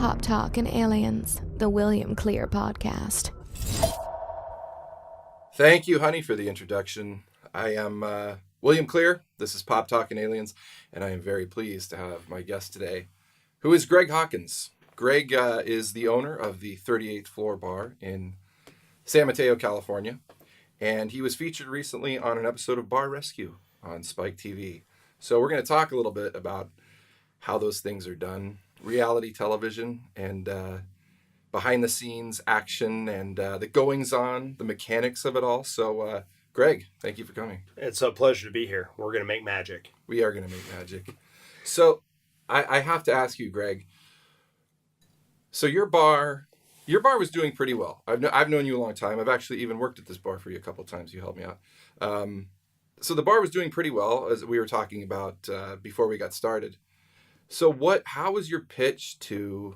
Pop Talk and Aliens, the William Clear podcast. Thank you, honey, for the introduction. I am William Clear. This is Pop Talk and Aliens, and I am very pleased to have my guest today, who is Greg Hawkins. Greg is the owner of the 38th Floor Bar in San Mateo, California, and he was featured recently on an episode of Bar Rescue on Spike TV. So we're going to talk a little bit about how those things are done, reality television, and behind the scenes action and the goings on, the mechanics of it all. So, Greg, thank you for coming. It's a pleasure to be here. We're going to make magic. We are going to make magic. So, I have to ask you, Greg. So your bar was doing pretty well. I've known you a long time. I've actually even worked at this bar for you a couple of times. You helped me out. So the bar was doing pretty well, as we were talking about before we got started. So how was your pitch to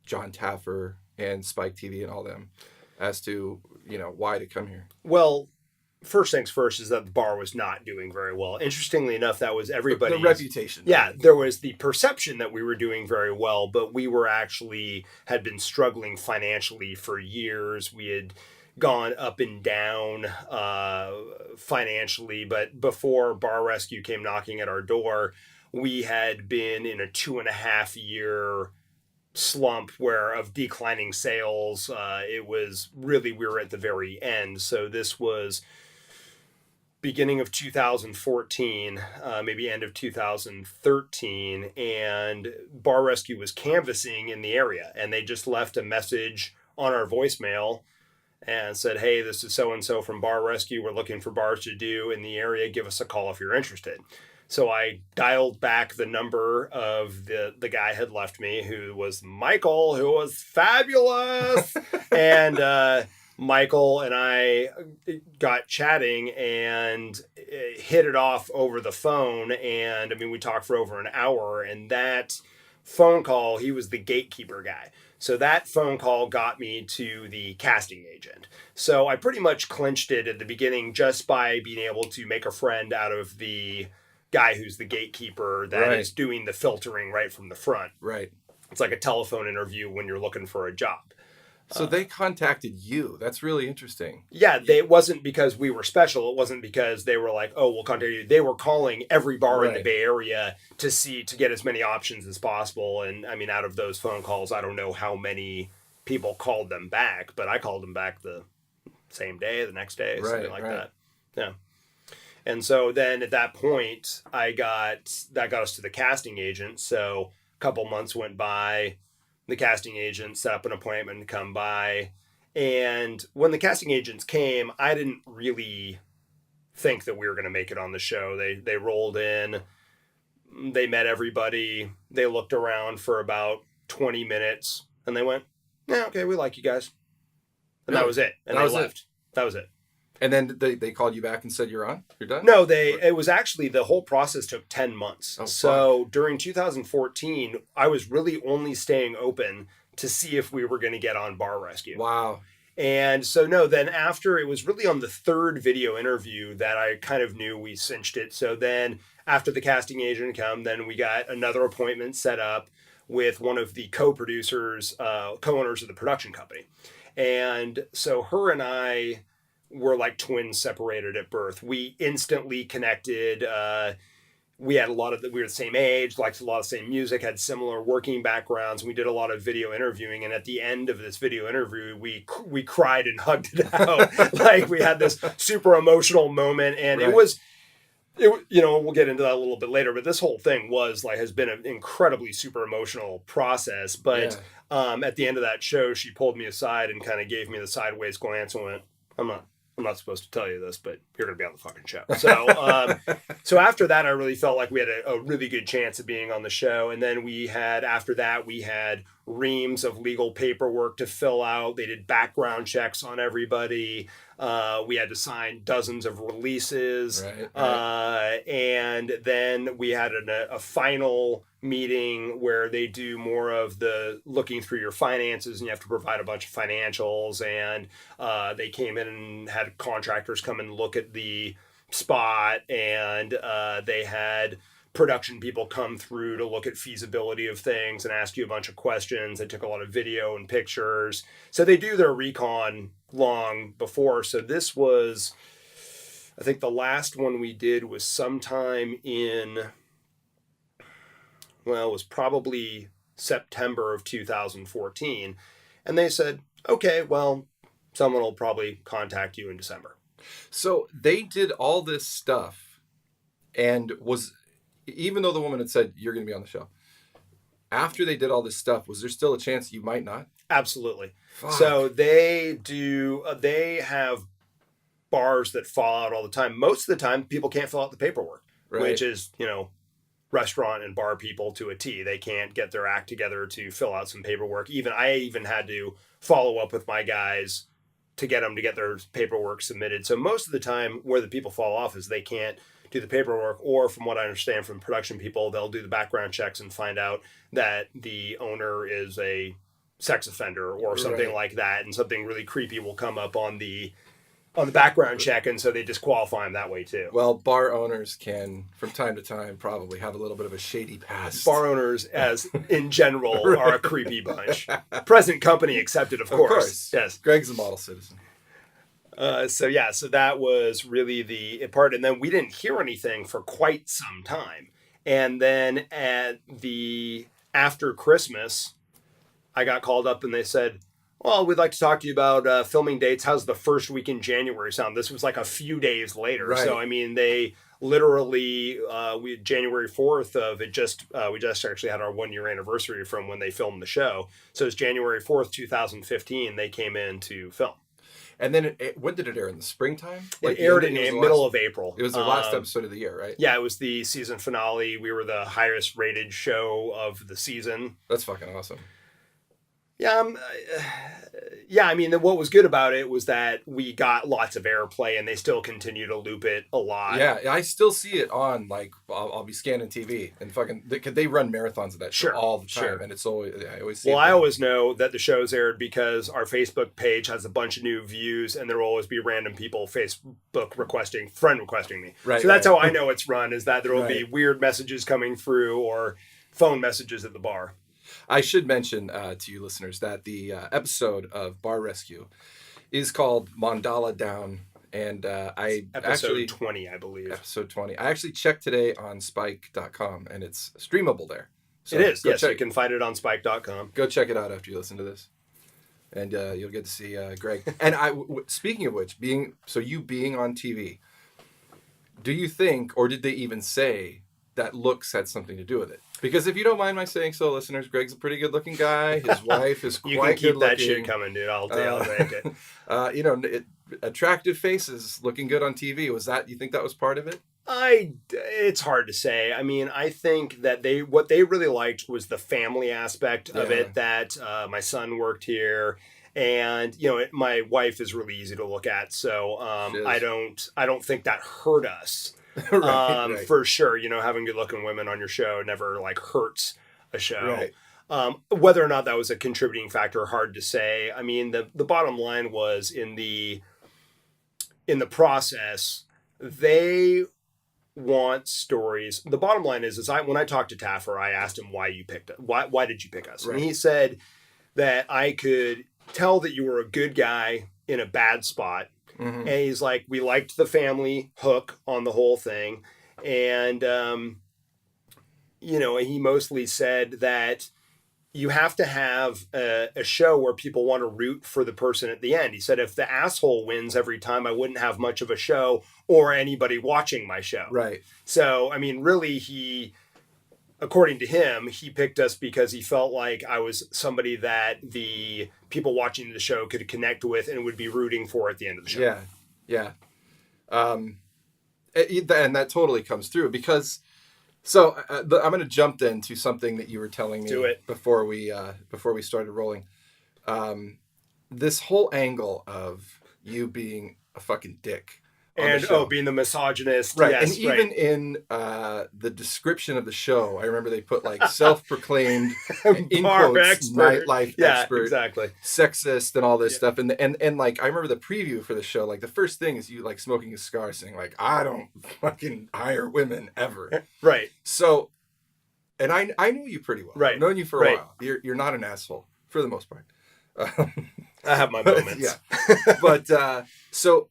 John Taffer and Spike TV and all them as to, why to come here? Well, first things first is that the bar was not doing very well. Interestingly enough, that was everybody's... The reputation. Yeah, there was the perception that we were doing very well, but we had been struggling financially for years. We had gone up and down financially, but before Bar Rescue came knocking at our door, we had been in a 2.5-year slump of declining sales. It was really, we were at the very end. So this was beginning of 2014, maybe end of 2013, and Bar Rescue was canvassing in the area, and they just left a message on our voicemail and said, "Hey, this is so-and-so from Bar Rescue. We're looking for bars to do in the area. Give us a call if you're interested." So I dialed back the number of the guy had left me, who was Michael, who was fabulous. And Michael and I got chatting and hit it off over the phone. And we talked for over an hour. And that phone call, he was the gatekeeper guy. So that phone call got me to the casting agent. So I pretty much clinched it at the beginning just by being able to make a friend out of the guy who's the gatekeeper that is doing the filtering right from the front. Right. It's like a telephone interview when you're looking for a job. So they contacted you. That's really interesting. Yeah, it wasn't because we were special. It wasn't because they were like, "Oh, we'll contact you." They were calling every bar in the Bay Area to get as many options as possible. And out of those phone calls, I don't know how many people called them back, but I called them back the same day, the next day, something like that. Yeah. And so then at that point, that got us to the casting agent. So a couple months went by. The casting agent set up an appointment to come by. And when the casting agents came, I didn't really think that we were going to make it on the show. They rolled in. They met everybody. They looked around for about 20 minutes. And they went, "Yeah, okay, we like you guys." And that was it. And they left. That was it. And then they called you back and said, "You're on? You're done?" No, it was actually, the whole process took 10 months. Oh, so during 2014, I was really only staying open to see if we were going to get on Bar Rescue. Wow. And so then after, it was really on the third video interview that I kind of knew we cinched it. So then after the casting agent then we got another appointment set up with one of the co-producers, co-owners of the production company. And so her and I were like twins separated at birth. We instantly connected. We had we were the same age, liked a lot of the same music, had similar working backgrounds. And we did a lot of video interviewing. And at the end of this video interview, we cried and hugged it out. Like we had this super emotional moment. And it was, we'll get into that a little bit later, but this whole thing has been an incredibly super emotional process. But at the end of that show, she pulled me aside and kind of gave me the sideways glance and went, I'm not supposed to tell you this, but you're going to be on the fucking show. So, so after that, I really felt like we had a really good chance of being on the show. And then after that, we had reams of legal paperwork to fill out. They did background checks on everybody. We had to sign dozens of releases. Right. And then we had a final meeting where they do more of the looking through your finances, and you have to provide a bunch of financials. And they came in and had contractors come and look at the spot, and they had production people come through to look at feasibility of things and ask you a bunch of questions. They took a lot of video and pictures. So they do their recon long before. So this was, I think the last one we did was sometime in, well, it was probably September of 2014. And they said, okay, well, someone will probably contact you in December. So they did all this stuff, and even though the woman had said, you're going to be on the show, after they did all this stuff, was there still a chance you might not? Absolutely. Fuck. So they have bars that fall out all the time. Most of the time, people can't fill out the paperwork, Right. which is, restaurant and bar people to a T. They can't get their act together to fill out some paperwork. I even had to follow up with my guys to get them to get their paperwork submitted. So most of the time where the people fall off is they can't do the paperwork, or from what I understand from production people, they'll do the background checks and find out that the owner is a sex offender or something Right. like that, and something really creepy will come up on the background check, and so they disqualify them that way too. Well, bar owners can, from time to time, probably have a little bit of a shady past. Bar owners, as in general, are a creepy bunch. Present company accepted, of course. Yes. Greg's a model citizen. So that was really the part. And then we didn't hear anything for quite some time. And then after Christmas, I got called up and they said, well, we'd like to talk to you about filming dates. How's the first week in January sound? This was like a few days later. Right. So, I mean, they literally, January 4th we just actually had our 1-year anniversary from when they filmed the show. So it's January 4th, 2015, they came in to film. And then when did it air? In the springtime? It aired in the middle of April. It was the last episode of the year, right? Yeah, it was the season finale. We were the highest rated show of the season. That's fucking awesome. Yeah, I mean, what was good about it was that we got lots of airplay, and they still continue to loop it a lot. Yeah, I still see it on, like, I'll be scanning TV, and they run marathons of that show all the time, and it's always, I always see it. I always know that the show's aired because our Facebook page has a bunch of new views, and there will always be random people Facebook friend requesting me. Right, so that's right. how I know it's run, is that there will be weird messages coming through or phone messages at the bar. I should mention to you listeners that the episode of Bar Rescue is called Mandala Down, and Episode 20, I believe. Episode 20. I actually checked today on Spike.com, and it's streamable there. So it is, yes. Check, you can find it on Spike.com. Go check it out after you listen to this, and you'll get to see Greg. And speaking of which, being on TV, do you think, or did they even say that looks had something to do with it? Because if you don't mind my saying so, listeners, Greg's a pretty good-looking guy. His wife is quite good-looking. You can keep that shit coming, dude. I'll take it. Attractive faces, looking good on TV. You think that was part of it? It's hard to say. I mean, I think that what they really liked was the family aspect of it, that my son worked here. And, my wife is really easy to look at. So I don't think that hurt us. Right. For sure, having good looking women on your show never hurts a show. Right. Whether or not that was a contributing factor, hard to say. I mean, the bottom line was in the process, they want stories. The bottom line is when I talked to Taffer, I asked him why did you pick us? Right. And he said that I could tell that you were a good guy in a bad spot. Mm-hmm. And he's like, we liked the family hook on the whole thing. And, he mostly said that you have to have a show where people want to root for the person at the end. He said, if the asshole wins every time, I wouldn't have much of a show or anybody watching my show. Right. So, I mean, really, according to him, he picked us because he felt like I was somebody that the people watching the show could connect with and would be rooting for at the end of the show. Yeah. And that totally comes through because, so I'm going to jump then to something that you were telling me before we started rolling. This whole angle of you being a fucking dick on the And show. being the misogynist, Right. yes, And even in the description of the show, I remember they put like self-proclaimed in Bar quotes expert. nightlife Yeah, expert, exactly. sexist, and all this Yeah. stuff. And like I remember the preview for the show. Like the first thing is you like smoking a cigar, saying like I don't fucking hire women ever. Right. So, and I knew you pretty well. Right. I've known you for a Right. while. You're not an asshole for the most part. I have my moments. Yeah. But so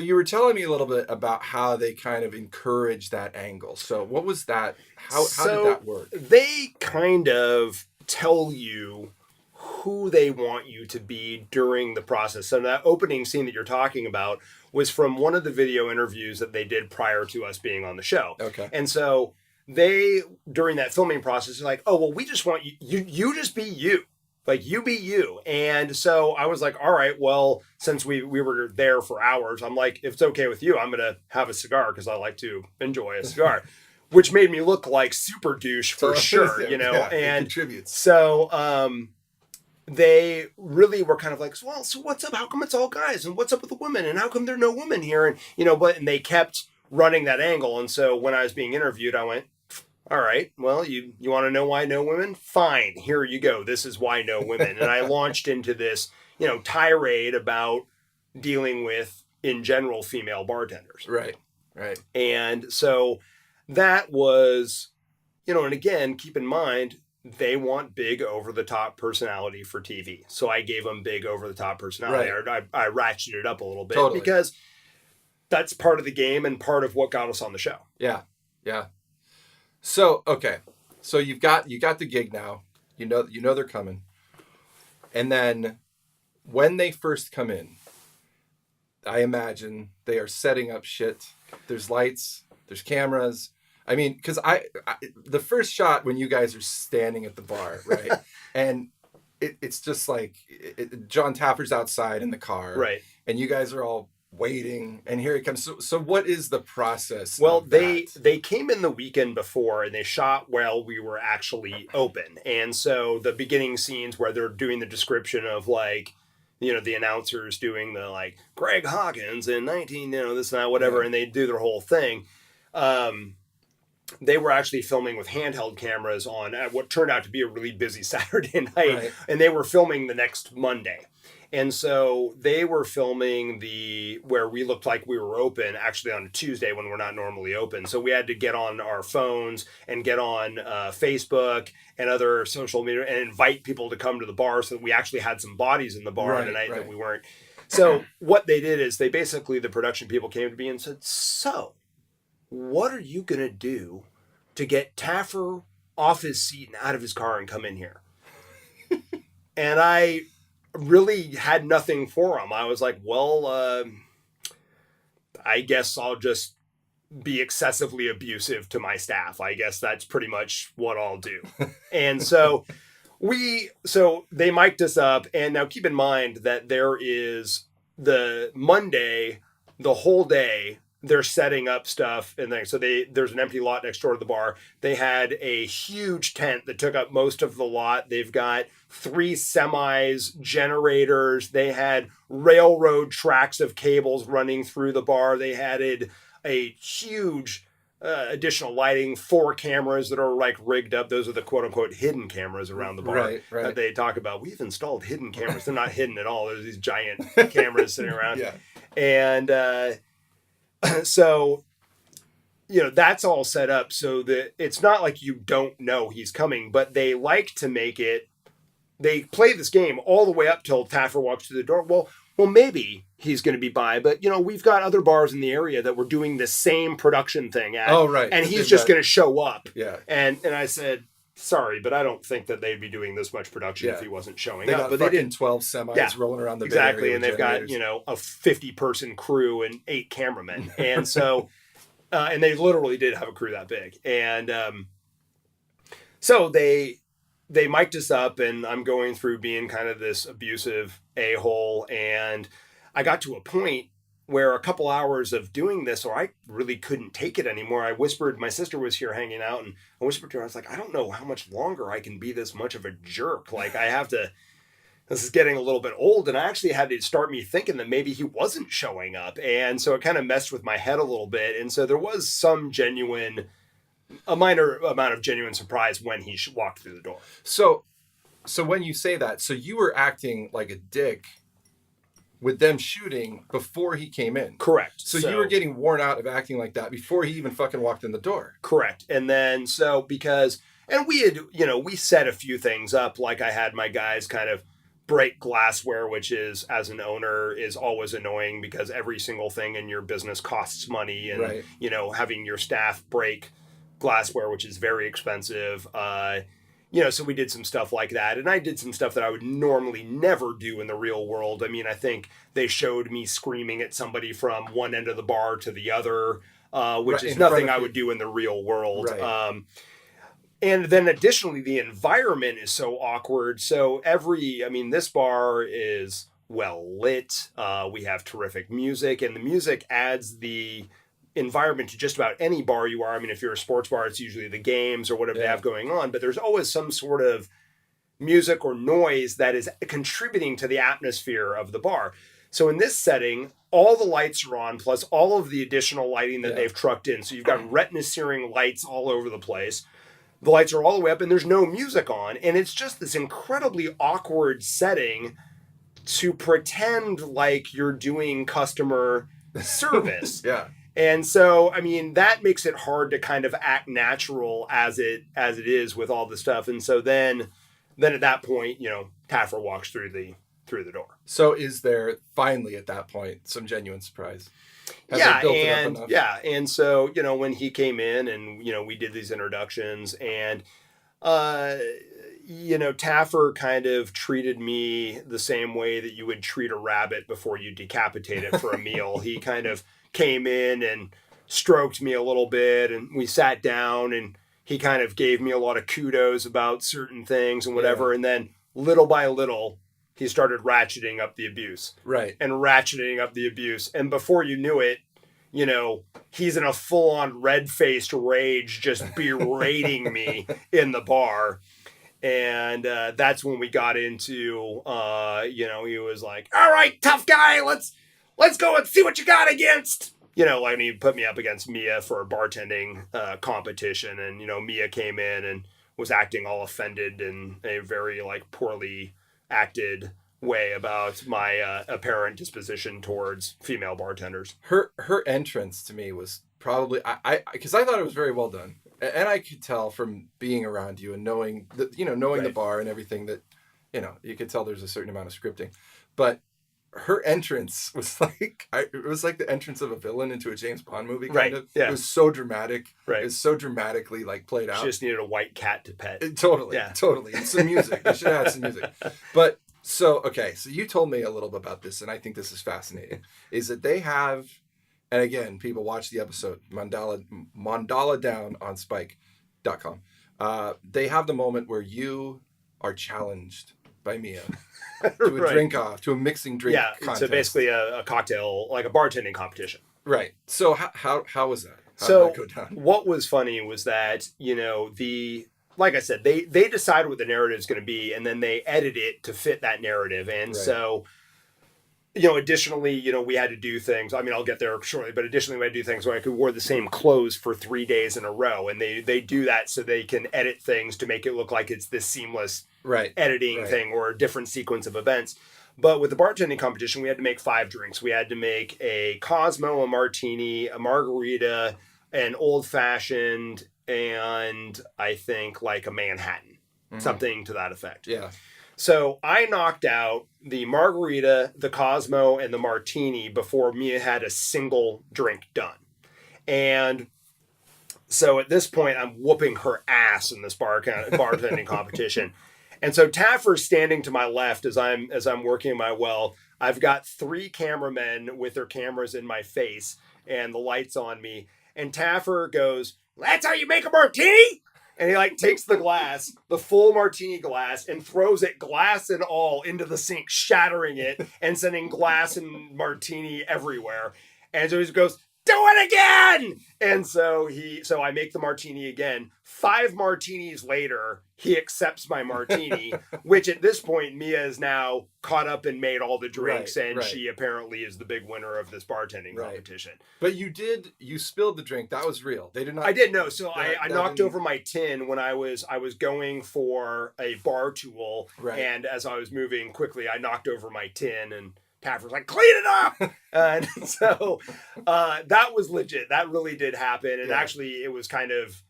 you were telling me a little bit about how they kind of encourage that angle. So what was that? How did that work? They kind of tell you who they want you to be during the process. So that opening scene that you're talking about was from one of the video interviews that they did prior to us being on the show. Okay. And so they, during that filming process, are like, oh, well, we just want you just be you. Like, you be you. And so I was like, all right, well, since we were there for hours, I'm like, if it's okay with you, I'm going to have a cigar because I like to enjoy a cigar, which made me look like super douche for sure, you know? Yeah, it and contributes. so they really were kind of like, well, so what's up? How come it's all guys? And what's up with the women? And how come there are no women here? And, you know, and they kept running that angle. And so when I was being interviewed, I went, all right, well, you want to know why no women? Fine, here you go. This is why no women. And I launched into this, you know, tirade about dealing with, in general, female bartenders. Right. And so that was, you know, and again, keep in mind, they want big over-the-top personality for TV. So I gave them big over-the-top personality. Right. I ratcheted it up a little bit Totally. because that's part of the game and part of what got us on the show. Yeah. So okay, so you got the gig now. You know they're coming, and then when they first come in, I imagine they are setting up shit. There's lights, there's cameras. I mean, because I the first shot when you guys are standing at the bar, right, and it's just like John Taffer's outside in the car, Right. and you guys are all waiting, and here it comes. So what is the process? Well, of they that? came in the weekend before and they shot while we were actually open. And so the beginning scenes where they're doing the description of like, you know, the announcers doing the like Greg Hawkins in 19, you know, this and that, whatever, Yeah. and they do their whole thing. They were actually filming with handheld cameras on what turned out to be a really busy Saturday night, Right. and they were filming the next Monday. And so they were filming where we looked like we were open actually on a Tuesday when we're not normally open. So we had to get on our phones and get on Facebook and other social media and invite people to come to the bar so that we actually had some bodies in the bar on the night that we weren't. So what they did is the production people came to me and said, so what are you going to do to get Taffer off his seat and out of his car and come in here? And I really had nothing for him. I was like, well, I guess I'll just be excessively abusive to my staff. I guess that's pretty much what I'll do. And so they mic'd us up. And now keep in mind that there is the Monday, the whole day, they're setting up stuff and things. So there's an empty lot next door to the bar. They had a huge tent that took up most of the lot. They've got 3 semis, generators. They had railroad tracks of cables running through the bar. They had a huge additional lighting, 4 cameras that are like rigged up. Those are the quote unquote hidden cameras around the bar Right. that they talk about. We've installed hidden cameras. They're not hidden at all. There's these giant cameras sitting around. Yeah. And so, you know, that's all set up so that it's not like you don't know he's coming, but they like to make it, they play this game all the way up till Taffer walks through the door. Well, maybe he's going to be by, but, you know, we've got other bars in the area that we're doing the same production thing at. Oh, right. And he's just going to show up. Yeah. And I said, sorry, but I don't think that they'd be doing this much production if he wasn't showing They up. got But fucking they didn't. 12 semis rolling around the Bay Exactly, Area and with they've got, generators. you know, a 50-person crew and 8 cameramen. And so, and they literally did have a crew that big. And so they mic'd us up, and I'm going through being kind of this abusive a-hole. And I got to a point where a couple hours of doing this, or I really couldn't take it anymore. I whispered, my sister was here hanging out, and I whispered to her, I was like, I don't know how much longer I can be this much of a jerk. Like, I have to this is getting a little bit old. And I actually had to start me thinking that maybe he wasn't showing up. And so it kind of messed with my head a little bit. And so there was a minor amount of genuine surprise when he walked through the door. So when you say that, so you were acting like a dick with them shooting before he came in. Correct. So you were getting worn out of acting like that before he even fucking walked in the door. Correct. And then we had, we set a few things up. Like I had my guys kind of break glassware, which is, as an owner, is always annoying because every single thing in your business costs money. And, right. Having your staff break glassware, which is very expensive. So we did some stuff like that. And I did some stuff that I would normally never do in the real world. I mean, I think they showed me screaming at somebody from one end of the bar to the other, which is nothing I would do in the real world. Right. And then additionally, the environment is so awkward. So this bar is well lit. We have terrific music, and the music adds the environment to just about any bar you are. I mean, if you're a sports bar, it's usually the games or whatever they have going on, but there's always some sort of music or noise that is contributing to the atmosphere of the bar. So in this setting, all the lights are on, plus all of the additional lighting that they've trucked in. So you've got retina searing lights all over the place. The lights are all the way up and there's no music on. And it's just this incredibly awkward setting to pretend like you're doing customer service. Yeah. And so, I mean, that makes it hard to kind of act natural as it is with all the stuff. And so then at that point, Taffer walks through the door. So is there finally at that point some genuine surprise? And so, when he came in and, we did these introductions and, Taffer kind of treated me the same way that you would treat a rabbit before you decapitate it for a meal. He kind of came in and stroked me a little bit and we sat down and he kind of gave me a lot of kudos about certain things and whatever. Yeah. And then little by little, he started ratcheting up the abuse. Right. And ratcheting up the abuse. And before you knew it, he's in a full-on red-faced rage just berating me in the bar. And that's when we got into, he was like, all right, tough guy, let's go and see what you got against. He put me up against Mia for a bartending competition. And, Mia came in and was acting all offended in a very, poorly acted way about my apparent disposition towards female bartenders. Her entrance to me was probably, because I thought it was very well done. And I could tell from being around you and knowing the bar and everything that, you could tell there's a certain amount of scripting. But her entrance was it was like the entrance of a villain into a James Bond movie, kind of. Yeah. It was so dramatic. Right. It was so dramatically played out. She just needed a white cat to pet. Totally. And some music. You should have had some music. But so you told me a little bit about this, and I think this is fascinating, is that they have, and again, people watch the episode, Mandala Down on Spike.com. They have the moment where you are challenged by Mia to a drink-off, to a mixing drink contest. So basically a cocktail, like a bartending competition. Right. So how was that? How did that go down? What was funny was that, like I said, they decide what the narrative is going to be, and then they edit it to fit that narrative. And so, additionally, we had to do things. I mean, I'll get there shortly, but additionally, we had to do things where I could wear the same clothes for 3 days in a row. And they do that so they can edit things to make it look like it's this seamless editing thing or a different sequence of events. But with the bartending competition, we had to make 5 drinks. We had to make a Cosmo, a martini, a margarita, an old fashioned, and I think a Manhattan, something to that effect. Yeah. So I knocked out the margarita, the Cosmo, and the martini before Mia had a single drink done. And so at this point, I'm whooping her ass in this bartending competition. And so Taffer's standing to my left as I'm working my well. I've got 3 cameramen with their cameras in my face and the lights on me. And Taffer goes, "That's how you make a martini?" And he takes the glass, the full martini glass, and throws it glass and all into the sink, shattering it and sending glass and martini everywhere. And so he goes, do it again. And so I make the martini again. 5 martinis later, he accepts my martini, which at this point, Mia is now caught up and made all the drinks, and she apparently is the big winner of this bartending competition. But you spilled the drink. That was real. They did not. I did know. So I knocked over my tin when I was going for a bar tool, and as I was moving quickly, I knocked over my tin, and Taffer was like, clean it up! And so that was legit. That really did happen, and actually it was kind of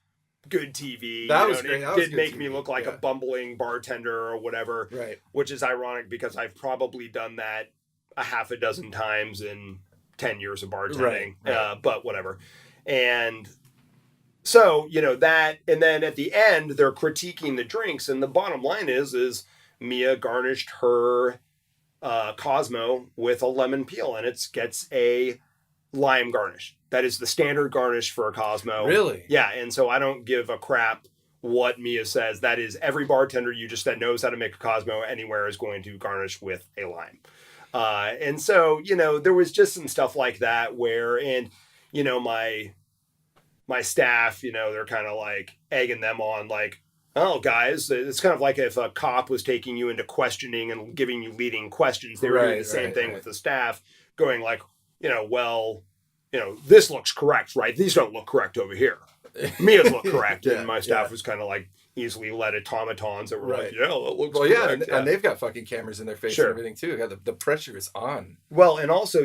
good TV. That was great. It did make me look like a bumbling bartender or whatever, which is ironic because I've probably done that a half a dozen times in 10 years of bartending, but whatever. And so, that, and then at the end, they're critiquing the drinks, and the bottom line is Mia garnished her Cosmo with a lemon peel, and it gets a lime garnish. That is the standard garnish for a Cosmo. Really? Yeah, and so I don't give a crap what Mia says. That is, every bartender that knows how to make a Cosmo anywhere is going to garnish with a lime. And so, there was just some stuff like that where, and, my staff, they're kind of like egging them on, like, oh, guys, it's kind of like if a cop was taking you into questioning and giving you leading questions. They were doing the same thing with the staff, going like, this looks correct, right? These don't look correct over here. Mia's look correct. And my staff was kind of like easily led automatons that were like, that looks correct. And they've got fucking cameras in their face and everything too. The pressure is on. Well, and also,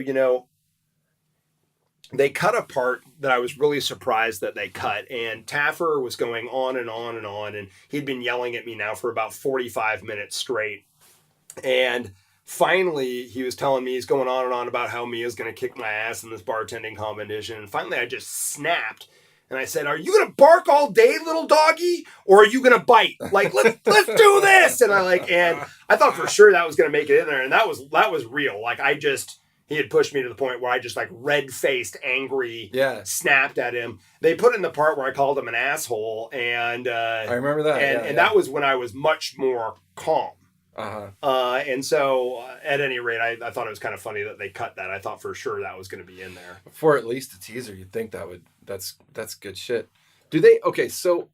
they cut a part that I was really surprised that they cut, and Taffer was going on and on and on, and he'd been yelling at me now for about 45 minutes straight. And finally, he was telling me he's going on and on about how Mia's going to kick my ass in this bartending competition. And finally, I just snapped. And I said, are you going to bark all day, little doggy? Or are you going to bite? Like, let's do this. And I thought for sure that was going to make it in there. And that was real. Like, he had pushed me to the point where I just like red-faced, angry, snapped at him. They put in the part where I called him an asshole. And I remember that. And that was when I was much more calm. And so at any rate, I thought it was kind of funny that they cut that. I thought for sure that was going to be in there. For at least a teaser, you'd think that's good shit. Do they? Okay, so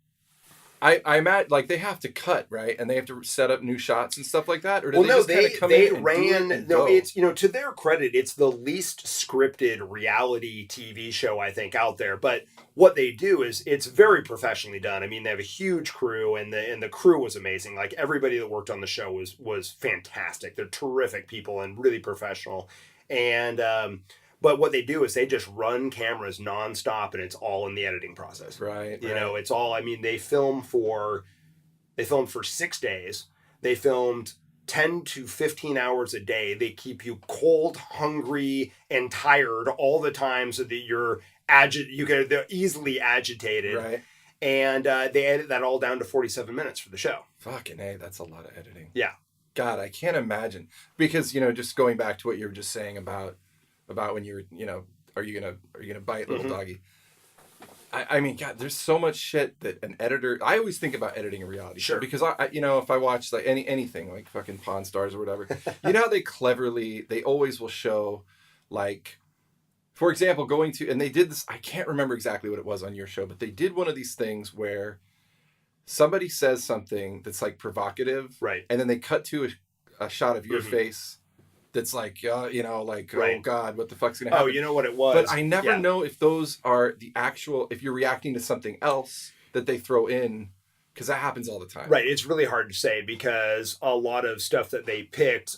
I imagine like they have to cut, right? And they have to set up new shots and stuff like that? Or do they ran. No, it's, to their credit, it's the least scripted reality TV show, I think, out there. But what they do is it's very professionally done. I mean, they have a huge crew, and the crew was amazing. Like, everybody that worked on the show was fantastic. They're terrific people and really professional. And but what they do is they just run cameras nonstop, and it's all in the editing process. Right. It's all, I mean, they filmed for 6 days. They filmed 10 to 15 hours a day. They keep you cold, hungry, and tired all the time so that they're easily agitated. Right. And they edit that all down to 47 minutes for the show. Fucking A, that's a lot of editing. Yeah. God, I can't imagine. Because, just going back to what you were just saying about when you were, are you gonna bite, little doggy? I mean, God, there's so much shit that an editor. I always think about editing a reality show because I if I watch like anything like fucking Pawn Stars or whatever, how they always will show, like, for example, and they did this. I can't remember exactly what it was on your show, but they did one of these things where somebody says something that's like provocative, right? And then they cut to a shot of your face. That's like, oh God, what the fuck's going to happen? Oh, you know what it was? But I never know if those are the actual, if you're reacting to something else that they throw in, because that happens all the time. Right. It's really hard to say because a lot of stuff that they picked,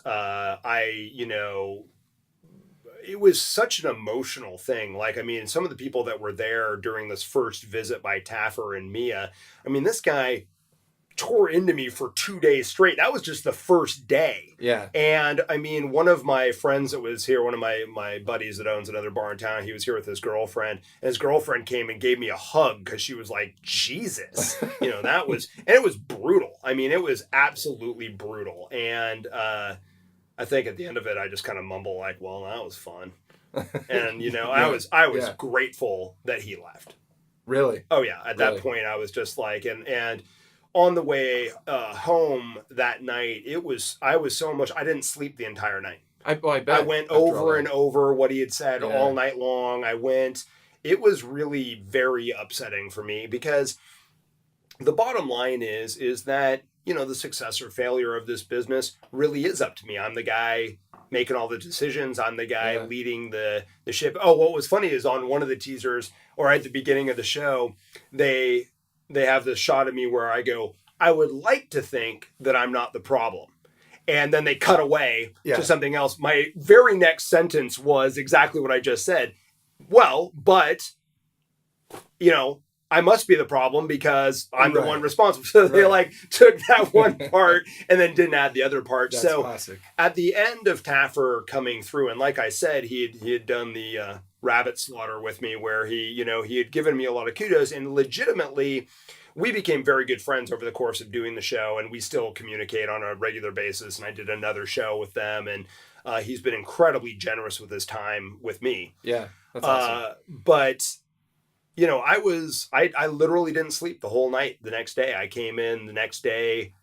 it was such an emotional thing. Like, I mean, some of the people that were there during this first visit by Taffer and Mia, I mean, this guy tore into me for 2 days straight. That was just the first day. Yeah. And I mean, one of my friends that was here, one of my buddies that owns another bar in town, he was here with his girlfriend. And his girlfriend came and gave me a hug because she was like, Jesus. That was, and it was brutal. I mean, it was absolutely brutal. And I think at the end of it, I just kind of mumble like, well, that was fun. And, I was grateful that he left. Really? Oh, yeah. At that point, I was just like, and on the way home that night, I was so much, I didn't sleep the entire night. I bet. I went after all over that. and over what he had said Yeah. all night long. It was really very upsetting for me because the bottom line is that, the success or failure of this business really is up to me. I'm the guy making all the decisions. I'm the guy leading the ship. Oh, what was funny is on one of the teasers or at the beginning of the show, they have this shot of me where I go, I would like to think that I'm not the problem. And then they cut away to something else. My very next sentence was exactly what I just said. Well, but, I must be the problem because I'm the one responsible. So they took that one part and then didn't add the other part. That's so classic. At the end of Taffer coming through, and like I said, he had done the rabbit slaughter with me where he had given me a lot of kudos, and legitimately we became very good friends over the course of doing the show, and we still communicate on a regular basis. And I did another show with them, and he's been incredibly generous with his time with me. Yeah, that's awesome. But I literally didn't sleep the whole night the next day. I came in the next day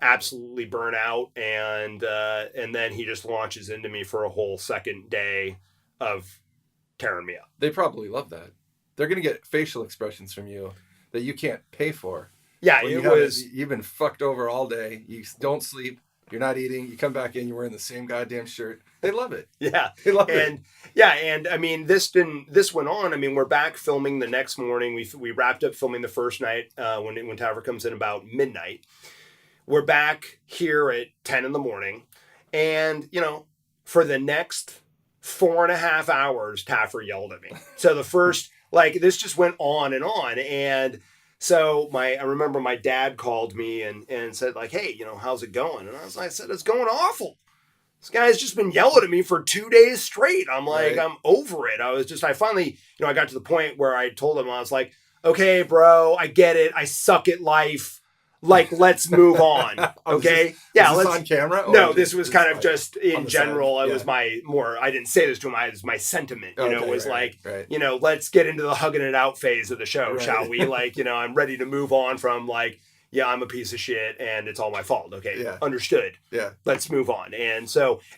absolutely burnt out, and then he just launches into me for a whole second day of tearing me up. They probably love that. They're going to get facial expressions from you that you can't pay for. Yeah, you've been fucked over all day. You don't sleep. You're not eating. You come back in. You're wearing the same goddamn shirt. They love it. Yeah, they love it. And I mean, this went on. I mean, we're back filming the next morning. We wrapped up filming the first night when Taffer comes in about midnight. We're back here at 10 in the morning, and for the next 4.5 hours, Taffer yelled at me. So the first this just went on, and so I remember my dad called me and said hey, how's it going? And I said, it's going awful. This guy's just been yelling at me for 2 days straight. I'm like, I'm over it. I finally, I got to the point where I told him, I was like, okay, bro, I get it. I suck at life. Let's move on. Okay. Was this on camera? No, this was kind of just in general. It was I didn't say this to him. It was my sentiment, let's get into the hugging it out phase of the show, shall we? I'm ready to move on from I'm a piece of shit and it's all my fault. Okay. Yeah. Understood. Yeah. Let's move on. And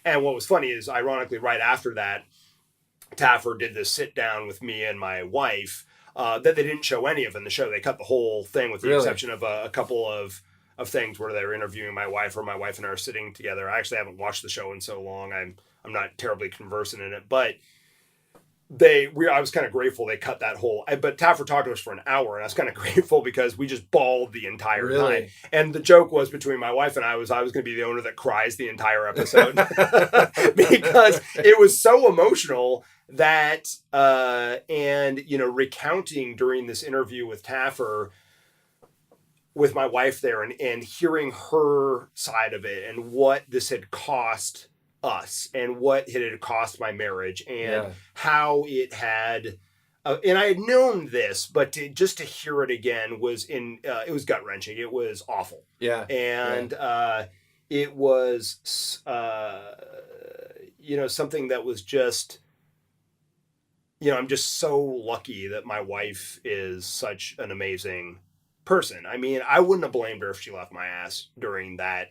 what was funny is ironically right after that, Taffer did this sit down with me and my wife, that they didn't show any of in the show. They cut the whole thing with the exception of a couple of things where they were interviewing my wife, or my wife and I are sitting together. I actually haven't watched the show in so long. I'm not terribly conversant in it, but I was kind of grateful they cut that whole. But Taffer talked to us for an hour, and I was kind of grateful because we just bawled the entire time. And the joke was between my wife and I was going to be the owner that cries the entire episode because it was so emotional that recounting during this interview with Taffer with my wife there and hearing her side of it and what this had cost us and what it had cost my marriage and how it had and I had known this, but to hear it again was it was gut wrenching. It was awful. Yeah. And it was something that was just I'm just so lucky that my wife is such an amazing person. I mean, I wouldn't have blamed her if she left my ass during that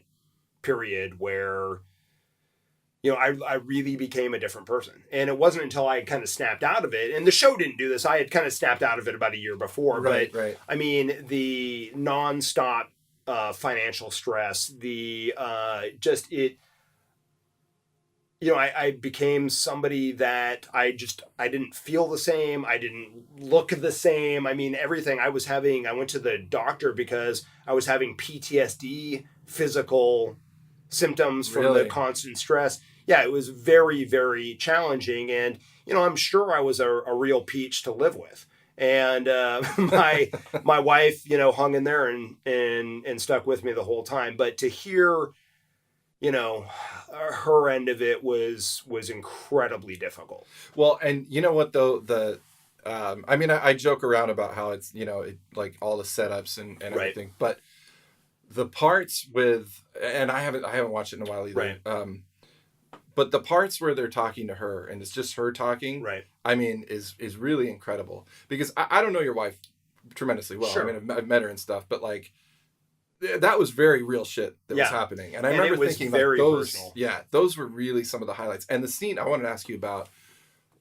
period where, I really became a different person. And it wasn't until I kind of snapped out of it, and the show didn't do this. I had kind of snapped out of it about a year before. Right. I mean, the nonstop financial stress, I became somebody that I didn't feel the same. I didn't look the same. I mean, everything I went to the doctor because I was having PTSD, physical symptoms from the constant stress. Yeah, it was very, very challenging. And, I'm sure I was a real peach to live with. And my wife, hung in there and stuck with me the whole time. But to hear, her end of it was incredibly difficult. Well, and you know what though, I joke around about how it's, like all the setups and everything, but the parts with, and I haven't watched it in a while either. Right. But the parts where they're talking to her and it's just her talking, right? I mean, is really incredible because I don't know your wife tremendously well. Sure. I mean, I've met her and stuff, but that was very real shit that was Yeah. happening. And I And remember it was thinking very like those, personal. yeah, those were really some of the highlights. And the scene I wanted to ask you about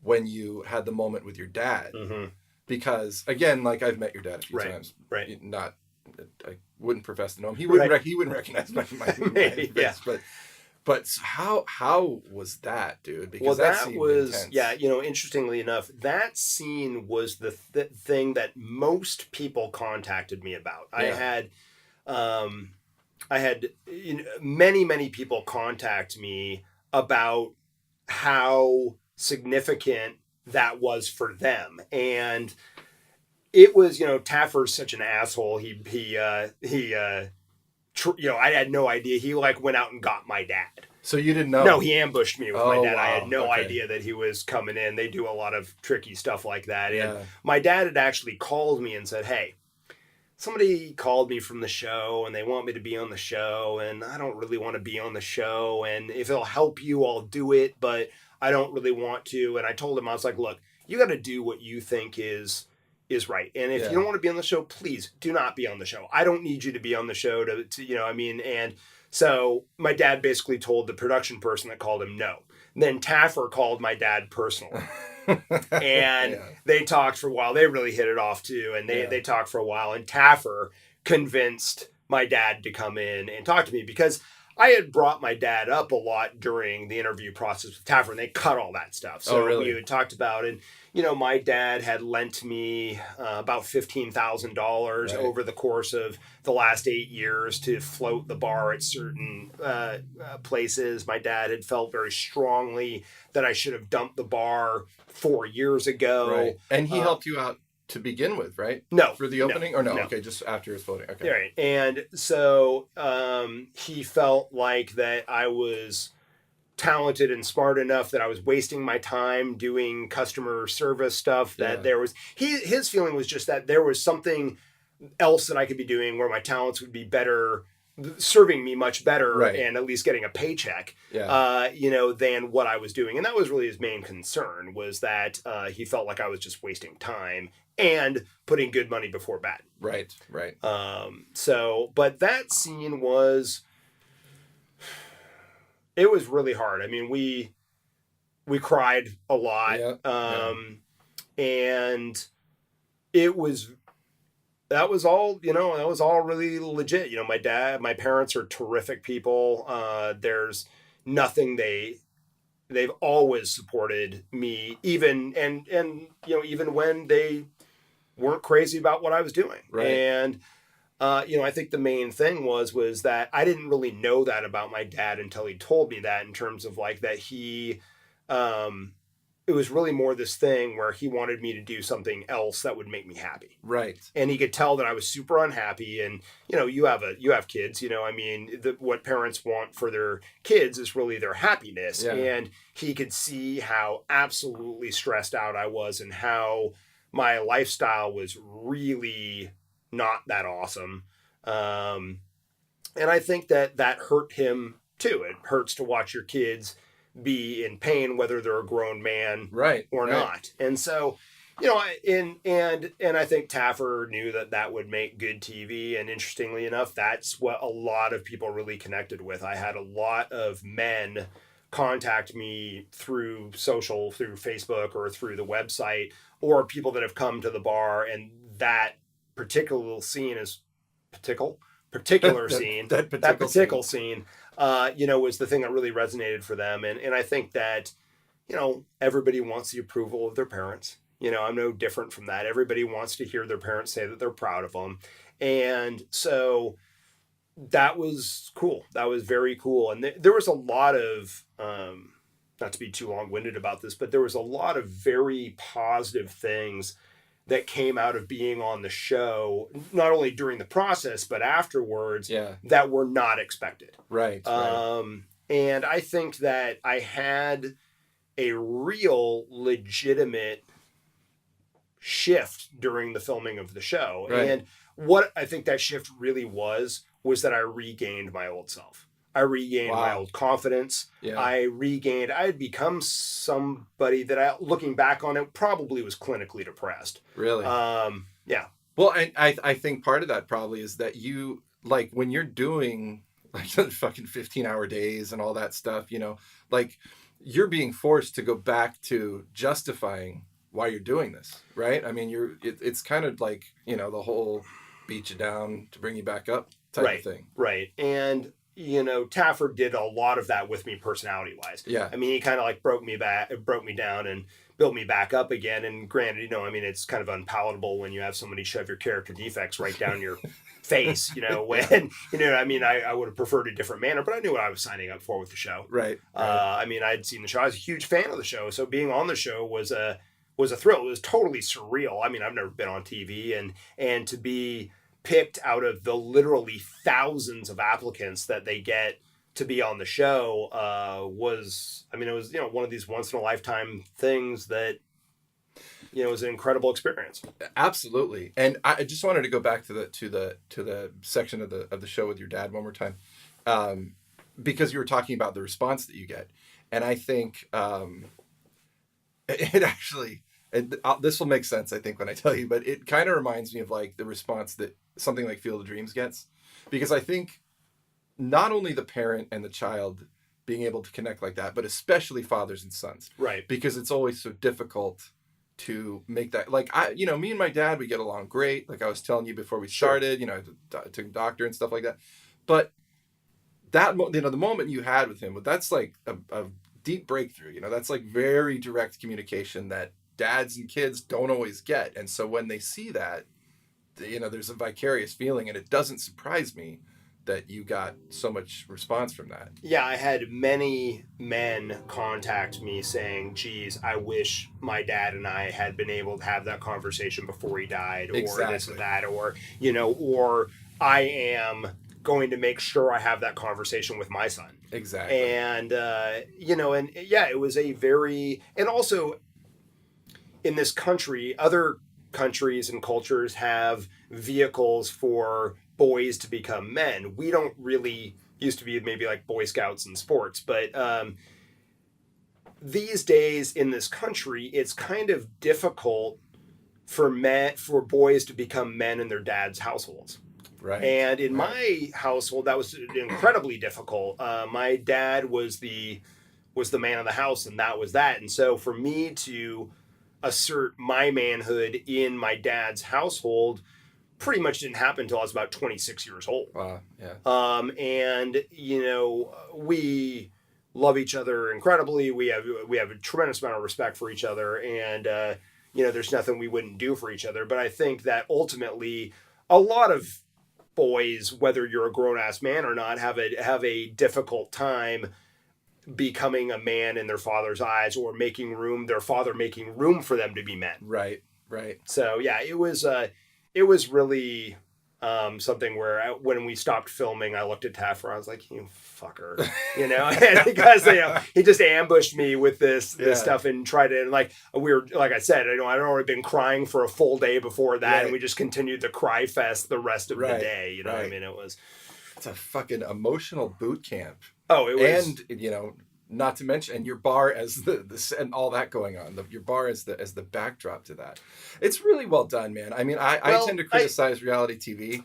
when you had the moment with your dad, Mm-hmm. because again, like I've met your dad a few Right. times, Right. not, I wouldn't profess to know him. He wouldn't, Right. he wouldn't recognize my Maybe, face, yeah. but how was that, dude? Because Well, that seemed was, intense. yeah, interestingly enough, that scene was the thing that most people contacted me about. Yeah. I had many people contact me about how significant that was for them. And it was, Taffer's such an asshole. I had no idea. He like went out and got my dad. So you didn't know? No, he ambushed me with my Oh, dad. I had wow. no Okay. idea that he was coming in. They do a lot of tricky stuff like that. Yeah. And my dad had actually called me and said, hey, somebody called me from the show and they want me to be on the show and I don't really want to be on the show. And if it'll help you, I'll do it, but I don't really want to. And I told him, I was like, look, you got to do what you think is right. And if Yeah. you don't want to be on the show, please do not be on the show. I don't need you to be on the show and so my dad basically told the production person that called him no. Then Taffer called my dad personally. And Yeah. they talked for a while. They really hit it off too. And they talked for a while. And Taffer convinced my dad to come in and talk to me because I had brought my dad up a lot during the interview process with Taffer, and they cut all that stuff. So really? we had talked about it. My dad had lent me about $15,000 Right. over the course of the last 8 years to float the bar at certain places. My dad had felt very strongly that I should have dumped the bar 4 years ago. Right. And he helped you out to begin with, right? No. For the opening? Or no? No. Okay, just after his voting. Okay. Right. And so he felt like that I was talented and smart enough that I was wasting my time doing customer service stuff, that Yeah. there was his feeling was just that there was something else that I could be doing where my talents would be better, serving me much better, Right. and at least getting a paycheck, Yeah. than what I was doing. And that was really his main concern, was that he felt like I was just wasting time and putting good money before bad. Right. Right. But that scene it was really hard. I mean, we cried a lot. Yeah. And that was all really legit. My parents are terrific people. There's nothing they've always supported me, even even when they weren't crazy about what I was doing. Right. And I think the main thing was that I didn't really know that about my dad until he told me that, in terms of like that he it was really more this thing where he wanted me to do something else that would make me happy. Right. And he could tell that I was super unhappy. And, you have kids, what parents want for their kids is really their happiness. Yeah. And he could see how absolutely stressed out I was and how my lifestyle was really not that awesome. And I think that hurt him too. It hurts to watch your kids be in pain, whether they're a grown man Right. or right. not. And so, and I think Taffer knew that would make good TV. And interestingly enough, that's what a lot of people really connected with. I had a lot of men contact me through social, through Facebook or through the website, or people that have come to the bar, and that particular scene is particular scene, that particular particular scene, was the thing that really resonated for them. And I think that, everybody wants the approval of their parents. I'm no different from that. Everybody wants to hear their parents say that they're proud of them. And so that was cool. That was very cool. And there was a lot of, not to be too long-winded about this, but there was a lot of very positive things that came out of being on the show, not only during the process, but afterwards, Yeah. that were not expected. Right. And I think that I had a real legitimate shift during the filming of the show. Right. And what I think that shift really was that I regained my old self. I regained my Wow. old confidence. Yeah. I had become somebody that looking back on it, probably was clinically depressed. Really. Yeah. Well, and I think part of that probably is that you like when you're doing like fucking 15-hour days and all that stuff, like you're being forced to go back to justifying why you're doing this, right? I mean, it's kind of like, the whole beat you down to bring you back up type of thing. Right. And, Tafford did a lot of that with me personality wise. Yeah. I mean, he kind of like broke me down and built me back up again. And granted, I mean, it's kind of unpalatable when you have somebody shove your character defects right down your face, when, I mean, I would have preferred a different manner, but I knew what I was signing up for with the show. Right. I mean, I'd seen the show. I was a huge fan of the show. So being on the show was a thrill. It was totally surreal. I mean, I've never been on TV and to be picked out of the literally thousands of applicants that they get to be on the show it was one of these once in a lifetime things that was an incredible experience. Absolutely. And I just wanted to go back to the section of the show with your dad one more time, because you were talking about the response that you get, and I think it actually. This will make sense, I think, when I tell you, but it kind of reminds me of like the response that something like Field of Dreams gets, because I think not only the parent and the child being able to connect like that, but especially fathers and sons, right? Because it's always so difficult to make that, like, me and my dad, we get along great. Like I was telling you before we started, I took a doctor and stuff like that, but that, the moment you had with him, that's like a deep breakthrough, that's like very direct communication that dads and kids don't always get. And so when they see that, there's a vicarious feeling, and it doesn't surprise me that you got so much response from that. Yeah, I had many men contact me saying, geez, I wish my dad and I had been able to have that conversation before he died, or this or that, or, or I am going to make sure I have that conversation with my son. Exactly. And, it was a very, and also, in this country, other countries and cultures have vehicles for boys to become men. We don't really, used to be maybe like Boy Scouts and sports, but these days in this country, it's kind of difficult for boys to become men in their dad's households. Right. And in my household, that was incredibly difficult. My dad was the man of the house, and that was that. And so for me to assert my manhood in my dad's household pretty much didn't happen until I was about 26 years old. Yeah. And we love each other incredibly. We have a tremendous amount of respect for each other, and there's nothing we wouldn't do for each other. But I think that ultimately a lot of boys, whether you're a grown-ass man or not, have a difficult time becoming a man in their father's eyes, or their father making room for them to be men. Right. So yeah, it was really something where when we stopped filming, I looked at Taffer, I was like, you fucker, and because he just ambushed me with this stuff and tried to, and like I said, I'd already been crying for a full day before that, and we just continued the cry fest the rest of the day. I mean, it's a fucking emotional boot camp. Oh, it was, and not to mention, and your bar as the and all that going on. Your bar as the backdrop to that. It's really well done, man. I mean, I tend to criticize reality TV.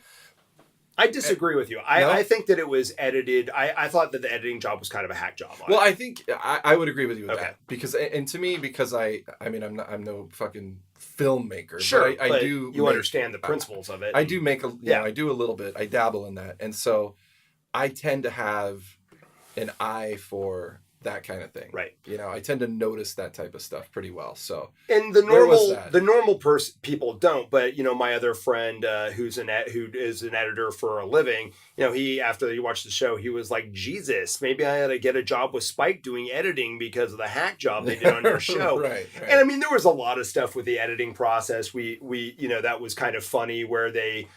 I disagree with you. I think that it was edited. I thought that the editing job was kind of a hack job. Well, I think I would agree with you with that, because, and to me, because I'm no fucking filmmaker. Sure, but I do. You understand the principles of it. I do make I do a little bit. I dabble in that, and so I tend to have an eye for that kind of thing. Right. I tend to notice that type of stuff pretty well. So, and the normal people don't, but my other friend who is an editor for a living, he, after he watched the show, he was like, Jesus, maybe I ought to get a job with Spike doing editing because of the hack job they did on your show. Right. And I mean, there was a lot of stuff with the editing process. We that was kind of funny, where they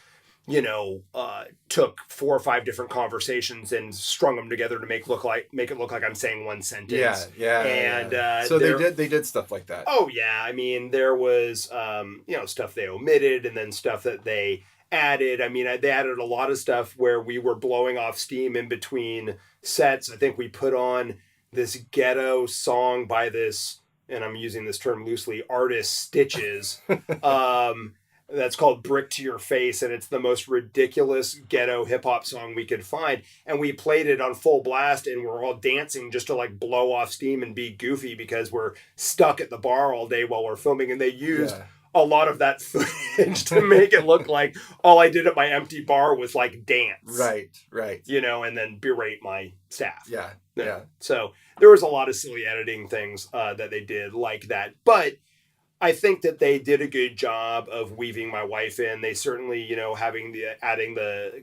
took 4 or 5 different conversations and strung them together to make it look like I'm saying one sentence. Yeah. And so they did stuff like that. Oh yeah, I mean, there was stuff they omitted, and then stuff that they added. I mean, they added a lot of stuff where we were blowing off steam in between sets. I think we put on this ghetto song by this, and I'm using this term loosely, artist Stitches. that's called Brick to Your Face, and it's the most ridiculous ghetto hip hop song we could find. And we played it on full blast, and we're all dancing just to like blow off steam and be goofy because we're stuck at the bar all day while we're filming. And they used a lot of that footage to make it look like all I did at my empty bar was like dance. Right. And then berate my staff. Yeah. So there was a lot of silly editing things that they did like that. But I think that they did a good job of weaving my wife in. They certainly,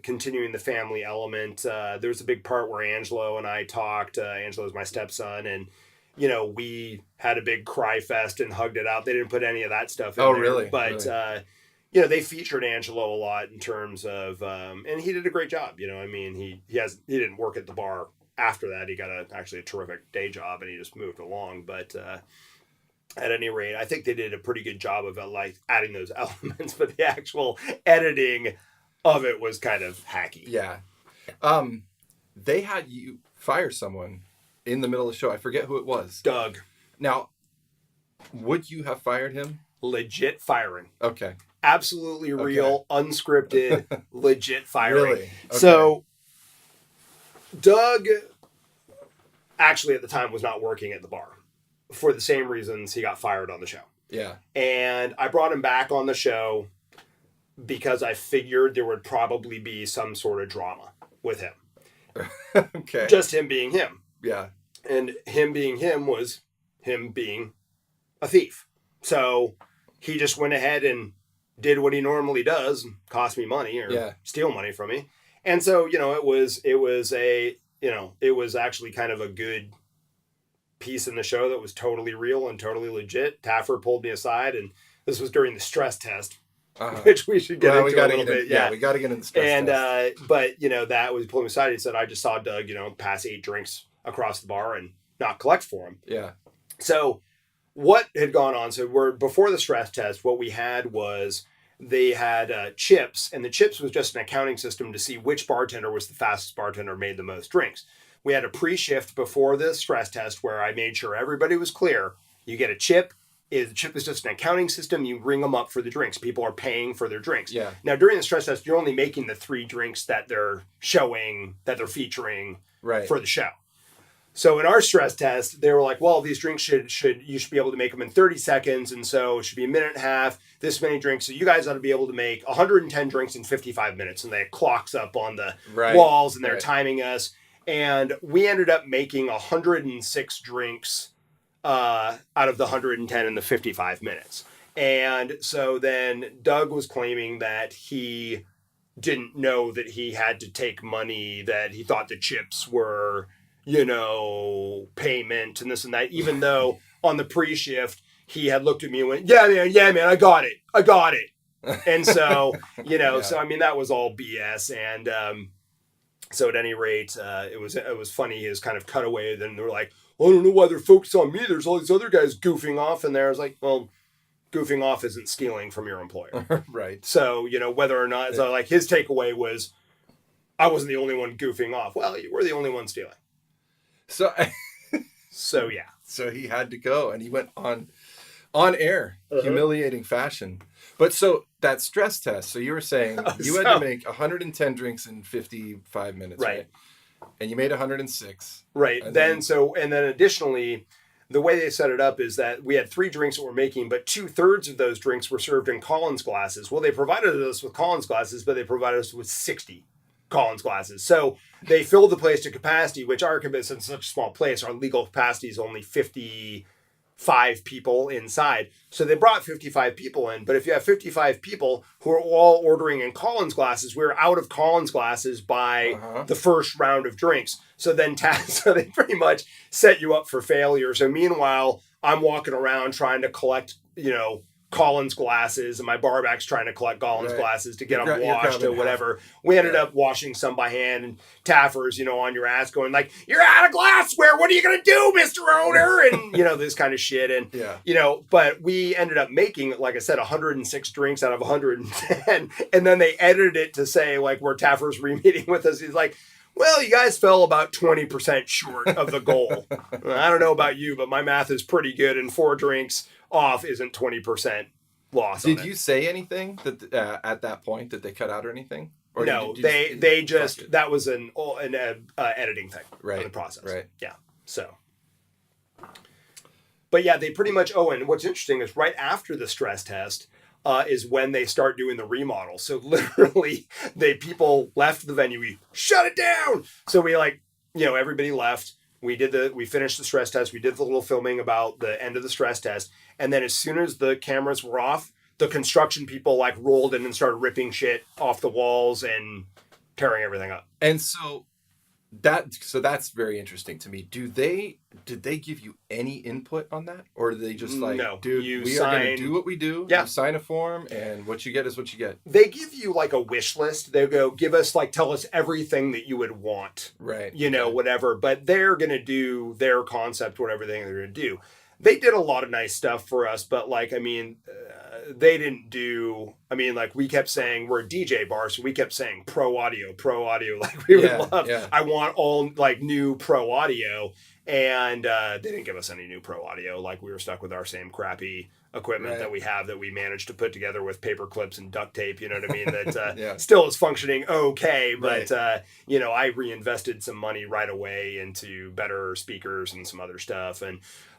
continuing the family element. There was a big part where Angelo and I talked. Angelo's my stepson, and we had a big cry fest and hugged it out. They didn't put any of that stuff in there. Really? But they featured Angelo a lot in terms of, and he did a great job. He didn't work at the bar after that. He got actually a terrific day job, and he just moved along. But at any rate, I think they did a pretty good job of like adding those elements, but the actual editing of it was kind of hacky. Yeah. They had you fire someone in the middle of the show. I forget who it was. Doug. Now, would you have fired him? Legit firing. Okay. Absolutely real, unscripted, legit firing. Really? Okay. So, Doug actually at the time was not working at the bar for the same reasons he got fired on the show. Yeah. And I brought him back on the show because I figured there would probably be some sort of drama with him. Okay. Just him being him. Yeah. And him being him was him being a thief. So he just went ahead and did what he normally does, cost me money or steal money from me. And so, it was actually kind of a good piece in the show that was totally real and totally legit. Taffer pulled me aside, and this was during the stress test, which we should get into a little bit. Yeah, we got to get into the stress test. But, that was, he pulled me aside. He said, I just saw Doug, pass 8 drinks across the bar and not collect for him. Yeah. So what had gone on? So before the stress test, what we had was they had chips, and the chips was just an accounting system to see which bartender was the fastest bartender, made the most drinks. We had a pre-shift before the stress test where I made sure everybody was clear. You get a chip. The chip is just an accounting system. You ring them up for the drinks. People are paying for their drinks. Yeah. Now, during the stress test, you're only making the 3 drinks that they're showing, that they're featuring for the show. So in our stress test, they were like, well, these drinks you should be able to make them in 30 seconds. And so it should be a minute and a half, this many drinks. So you guys ought to be able to make 110 drinks in 55 minutes. And they had clocks up on the walls, and they're timing us. And we ended up making 106 drinks out of the 110 in the 55 minutes. And so then Doug was claiming that he didn't know that he had to take money, that he thought the chips were, payment and this and that, even though on the pre-shift, he had looked at me and went, yeah, man, I got it. And so, so, that was all BS. And, so at any rate, it was funny, his kind of cutaway. Then they were like, well, I don't know why they're focused on me. There's all these other guys goofing off in there. I was like, well, goofing off isn't stealing from your employer. Right. So, whether or not, so like his takeaway was, I wasn't the only one goofing off. Well, you were the only one stealing. So, yeah. So he had to go, and he went on air, humiliating fashion. But so that stress test, so you were saying you had to make 110 drinks in 55 minutes, right? And you made 106. Right. And then additionally, the way they set it up is that we had 3 drinks that we're making, but 2/3 of those drinks were served in Collins glasses. Well, they provided us with Collins glasses, but they provided us with 60 Collins glasses. So they filled the place to capacity, which our is in such a small place, our legal capacity is only 55 people inside. So they brought 55 people in. But if you have 55 people who are all ordering in Collins glasses, we're out of Collins glasses by the first round of drinks. So then so they pretty much set you up for failure. So meanwhile, I'm walking around trying to collect, Collins glasses, and my barback's trying to collect Collins glasses to get them washed or whatever. We ended up washing some by hand, and Taffer's, on your ass going like, you're out of glassware. What are you going to do, Mr. Owner? And, this kind of shit. And, but we ended up making, like I said, 106 drinks out of 110. And then they edited it to say, like, where Taffer's re-meeting with us, he's like, well, you guys fell about 20% short of the goal. I don't know about you, but my math is pretty good, and 4 drinks off isn't 20%. loss on Did it. you say anything that at that point that they cut out or anything? Or No, did you they fuck just it? that was an editing thing Right, in the process. right. Yeah. So, but yeah, they pretty much. Oh, and what's interesting is right after the stress test is when they start doing the remodel. So literally, people left the venue. We shut it down. So we everybody left. We finished the stress test. We did the little filming about the end of the stress test, and then as soon as the cameras were off, the construction people rolled in and started ripping shit off the walls and tearing everything up. And so that's very interesting to me. Did they give you any input on that, or did they just No, dude, we are going to do what we do? Yeah. You sign a form, and what you get is what you get. They give you a wish list. They go, give us tell us everything that you would want, Right. Whatever. But they're going to do their concept, whatever they're going to do. They did a lot of nice stuff for us, but they didn't do. We kept saying we're a DJ bar, so we kept saying pro audio. We would love. Yeah. I want all new pro audio, and they didn't give us any new pro audio. We were stuck with our same crappy equipment Right. that we have that we managed to put together with paper clips and duct tape. You know what I mean? That Yeah. still is functioning okay, but Right. I reinvested some money right away into better speakers and some other stuff.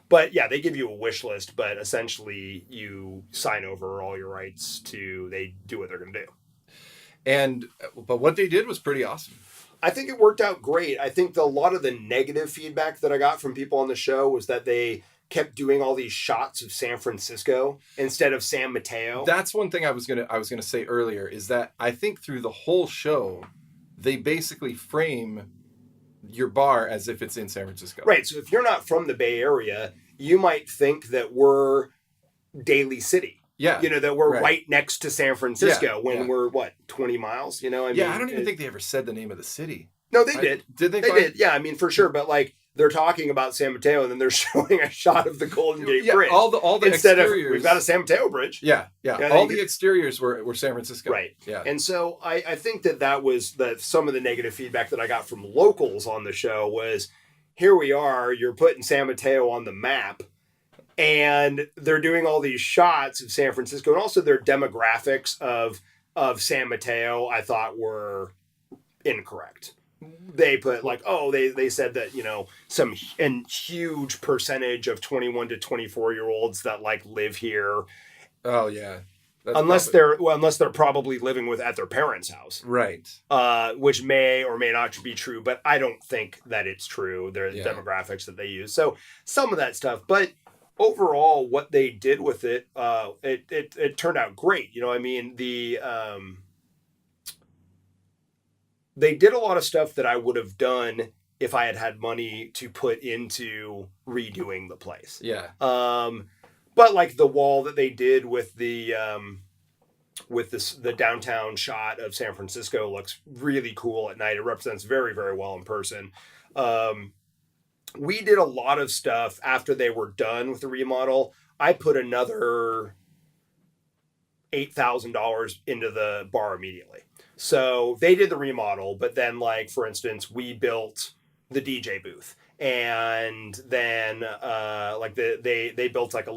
But yeah, they give you a wish list, but essentially you sign over all your rights they do what they're going to do. But what they did was pretty awesome. I think it worked out great. I think a lot of the negative feedback that I got from people on the show was that they kept doing all these shots of San Francisco instead of San Mateo. That's one thing I was gonna say earlier, is that I think through the whole show, they basically frame your bar as if it's in San Francisco. Right. So if you're not from the Bay Area, you might think that we're Daly City. Yeah. That we're Right. right next to San Francisco when yeah. we're 20 miles, I don't even think they ever said the name of the city. No, they did. Did they? They did. Yeah, for sure. But they're talking about San Mateo, and then they're showing a shot of the Golden Gate Bridge. all the instead exteriors. of we've got a San Mateo Bridge. Yeah. All the exteriors were San Francisco. Right. Yeah. And so I think that was some of the negative feedback that I got from locals on the show was, here we are, you're putting San Mateo on the map, and they're doing all these shots of San Francisco, and also their demographics of San Mateo I thought were incorrect. They put they said that some huge percentage of 21 to 24 year olds that live here. Oh yeah. Unless they're probably living at their parents' house, right. Which may or may not be true, but I don't think that it's true. There's demographics that they use, so some of that stuff. But overall, what they did with it, it turned out great. They did a lot of stuff that I would have done if I had had money to put into redoing the place. Yeah. But the wall that they did with the downtown shot of San Francisco looks really cool at night. It represents very, very well in person. We did a lot of stuff after they were done with the remodel. I put another $8,000 into the bar immediately. So they did the remodel, but then for instance, we built the DJ booth, and then they built a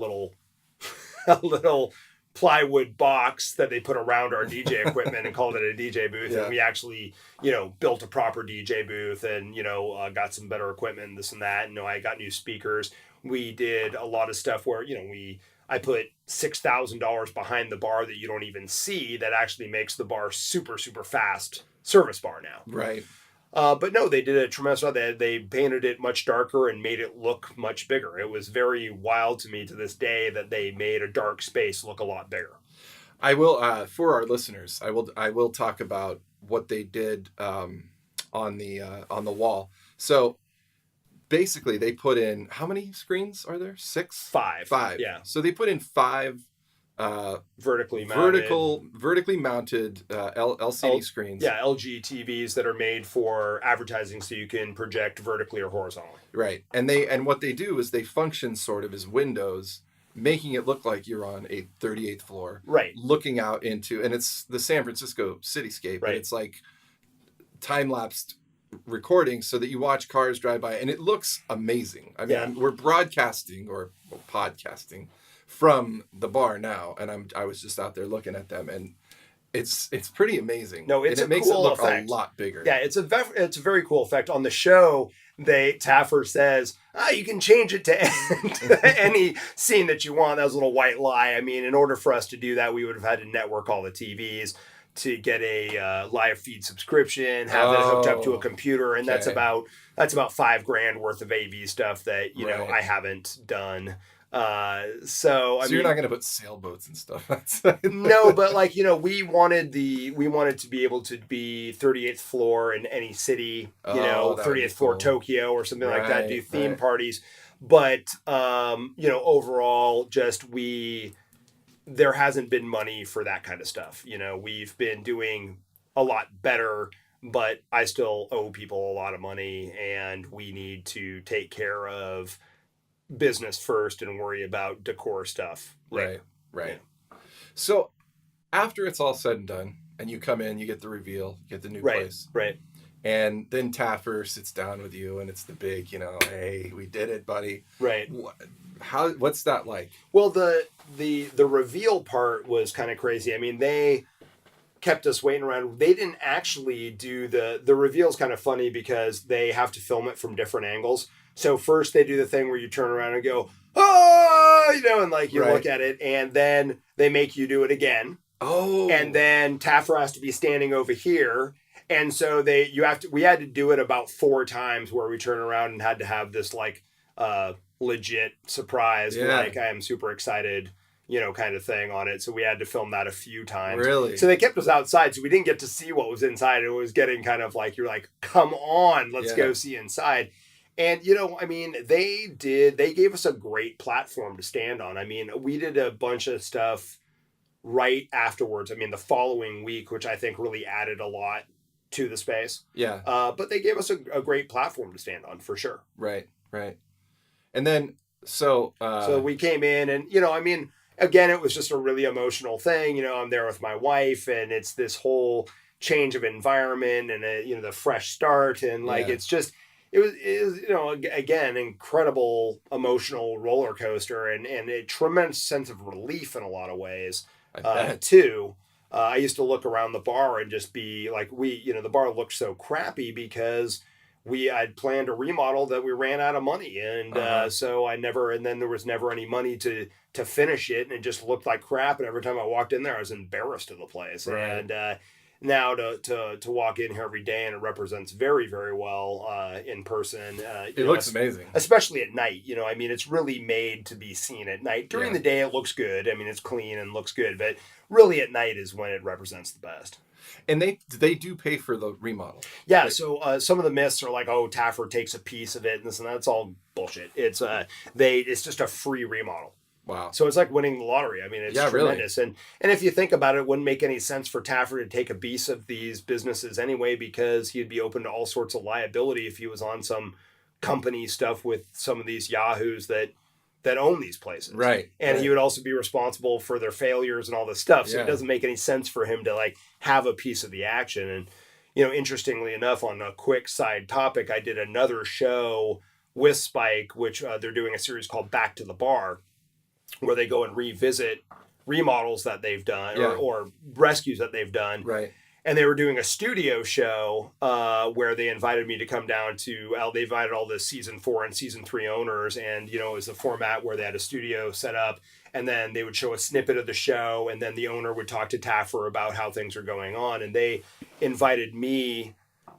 little plywood box that they put around our DJ equipment and called it a DJ booth. Yeah. And we actually, built a proper DJ booth and, got some better equipment and this and that. And, I got new speakers. We did a lot of stuff where, I put $6,000 behind the bar that you don't even see that actually makes the bar super, super fast service bar now. Right. But no, they did a tremendous job. They painted it much darker and made it look much bigger. It was very wild to me to this day that they made a dark space look a lot bigger. I will, for our listeners, I will talk about what they did on the wall. So basically, they put in, how many screens are there? 6? 5. 5. Yeah. So they put in 5 vertically mounted LCD screens. Yeah, LG TVs that are made for advertising, so you can project vertically or horizontally. Right. And what they do is they function sort of as windows, making it look like you're on a 38th floor. Right. Looking out into, and it's the San Francisco cityscape. Right. And it's time-lapsed recording so that you watch cars drive by, and it looks amazing. I mean, we're broadcasting or podcasting from the bar now, and I was just out there looking at them, and it's pretty amazing. No, it's and it a makes cool it look effect. a lot bigger. Yeah, it's a very cool effect. On the show, Taffer says, you can change it to any scene that you want. That was a little white lie. I mean, in order for us to do that, we would have had to network all the TVs to get a live feed subscription, have it hooked up to a computer, and that's about $5,000 worth of AV stuff that you know I haven't done. So you're not going to put sailboats and stuff no, but like, you know, we wanted to be able to be 38th floor in any city, you know, 30th floor Tokyo or something like that, do theme parties. But, you know, overall, just there hasn't been money for that kind of stuff. You know, we've been doing a lot better, but I still owe people a lot of money, and we need to take care of business first and worry about decor stuff. Right. Yeah. So after it's all said and done, and you come in, you get the reveal, you get the new place. Right. And then Taffer sits down with you, and it's the big, you know, hey, we did it, buddy. Right. What's that like? Well, the reveal part was kind of crazy. I mean, they kept us waiting around. They didn't actually do the reveal's kind of funny because they have to film it from different angles. So first they do the thing where you turn around and go, oh, you know, and like you look at it, and then they make you do it again. Oh. And then Taffer has to be standing over here. And so we had to do it about 4 times where we turn around and had to have this like legit surprise, like I am super excited, you know, kind of thing on it. So we had to film that a few times. Really? So they kept us outside, so we didn't get to see what was inside. It was getting kind of like, you're like, come on, let's go see inside. And, you know, I mean, they gave us a great platform to stand on. I mean, we did a bunch of stuff right afterwards. I mean, the following week, which I think really added a lot to the space. Yeah. But they gave us a great platform to stand on for sure. Right. And then, so we came in and, you know, I mean, again, it was just a really emotional thing. You know, I'm there with my wife, and it's this whole change of environment and, you know, the fresh start. And like, it's just, it was, you know, again, incredible emotional roller coaster and a tremendous sense of relief in a lot of ways, too. I used to look around the bar and just be like, the bar looked so crappy because I'd planned a remodel that we ran out of money. And so and then there was never any money to finish it. And it just looked like crap. And every time I walked in there, I was embarrassed of the place. Right. And now to walk in here every day, and it represents very, very well in person. It looks amazing. Especially at night. You know, I mean, it's really made to be seen at night. During the day, it looks good. I mean, it's clean and looks good. But really at night is when it represents the best. And they do pay for the remodel. Yeah, right? So some of the myths are like, oh, Taffer takes a piece of it, and this and that's all bullshit. It's just a free remodel. Wow. So it's like winning the lottery. I mean, it's tremendous. Really. And if you think about it, it wouldn't make any sense for Taffer to take a piece of these businesses anyway, because he'd be open to all sorts of liability if he was on some company stuff with some of these yahoos that own these places. Right. And he would also be responsible for their failures and all this stuff. So it doesn't make any sense for him to like have a piece of the action. And, you know, interestingly enough, on a quick side topic, I did another show with Spike, which they're doing a series called Back to the Bar, where they go and revisit remodels that they've done or rescues that they've done. Right. And they were doing a studio show where they invited me to come down to, they invited all the season 4 and season 3 owners. And, you know, it was a format where they had a studio set up, and then they would show a snippet of the show, and then the owner would talk to Taffer about how things are going on. And they invited me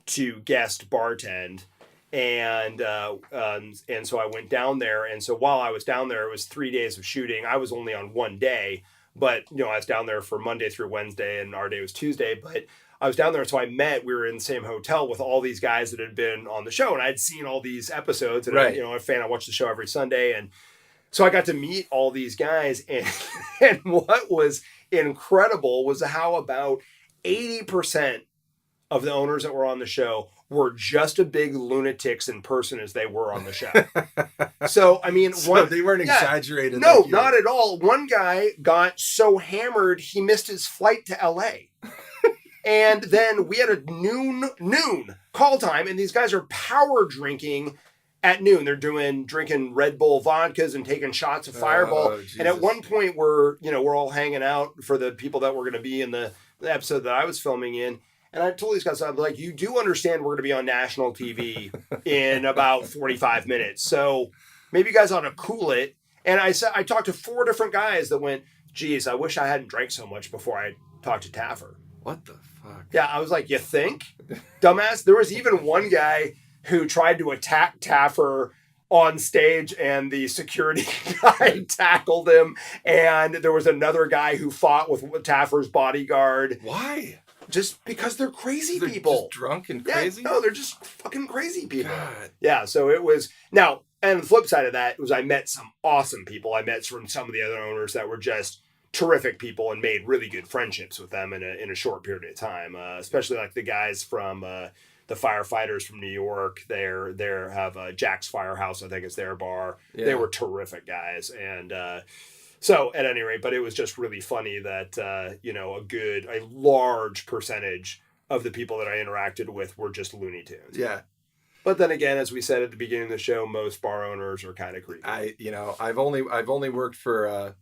to guest bartend. And so I went down there. And so while I was down there, it was 3 days of shooting. I was only on one day, but, you know, I was down there for Monday through Wednesday, and our day was Tuesday. But I was down there. So we were in the same hotel with all these guys that had been on the show. And I'd seen all these episodes. And, I'm a fan. I watched the show every Sunday. And so I got to meet all these guys. And what was incredible was how about 80% of the owners that were on the show were just as big lunatics in person as they were on the show. So, I mean, they weren't exaggerated. No, like not at all. One guy got so hammered, he missed his flight to LA. And then we had a noon call time, and these guys are power drinking at noon. They're drinking Red Bull vodkas and taking shots of Fireball. Oh, And at Jesus. one point, we're all hanging out for the people that were going to be in the episode that I was filming in. And I told these guys, I'm like, you do understand we're going to be on national TV in about 45 minutes. So maybe you guys ought to cool it. And I talked to 4 different guys that went, geez, I wish I hadn't drank so much before I talked to Taffer. What the fuck? Yeah, I was like, you think? Dumbass. There was even one guy who tried to attack Taffer on stage, and the security guy tackled him. And there was another guy who fought with Taffer's bodyguard. Why? Just because they're crazy They're people. just drunk and crazy? Yeah, no, they're just fucking crazy people. God. Yeah, so it was... Now, and the flip side of that was I met some awesome people. I met from some of the other owners that were just terrific people and made really good friendships with them in a short period of time. Especially like the guys from the firefighters from New York. They have Jack's Firehouse, I think is their bar. Yeah. They were terrific guys. And so at any rate, but it was just really funny that, a large percentage of the people that I interacted with were just Looney Tunes. Yeah. But then again, as we said at the beginning of the show, most bar owners are kind of creepy. I've only worked for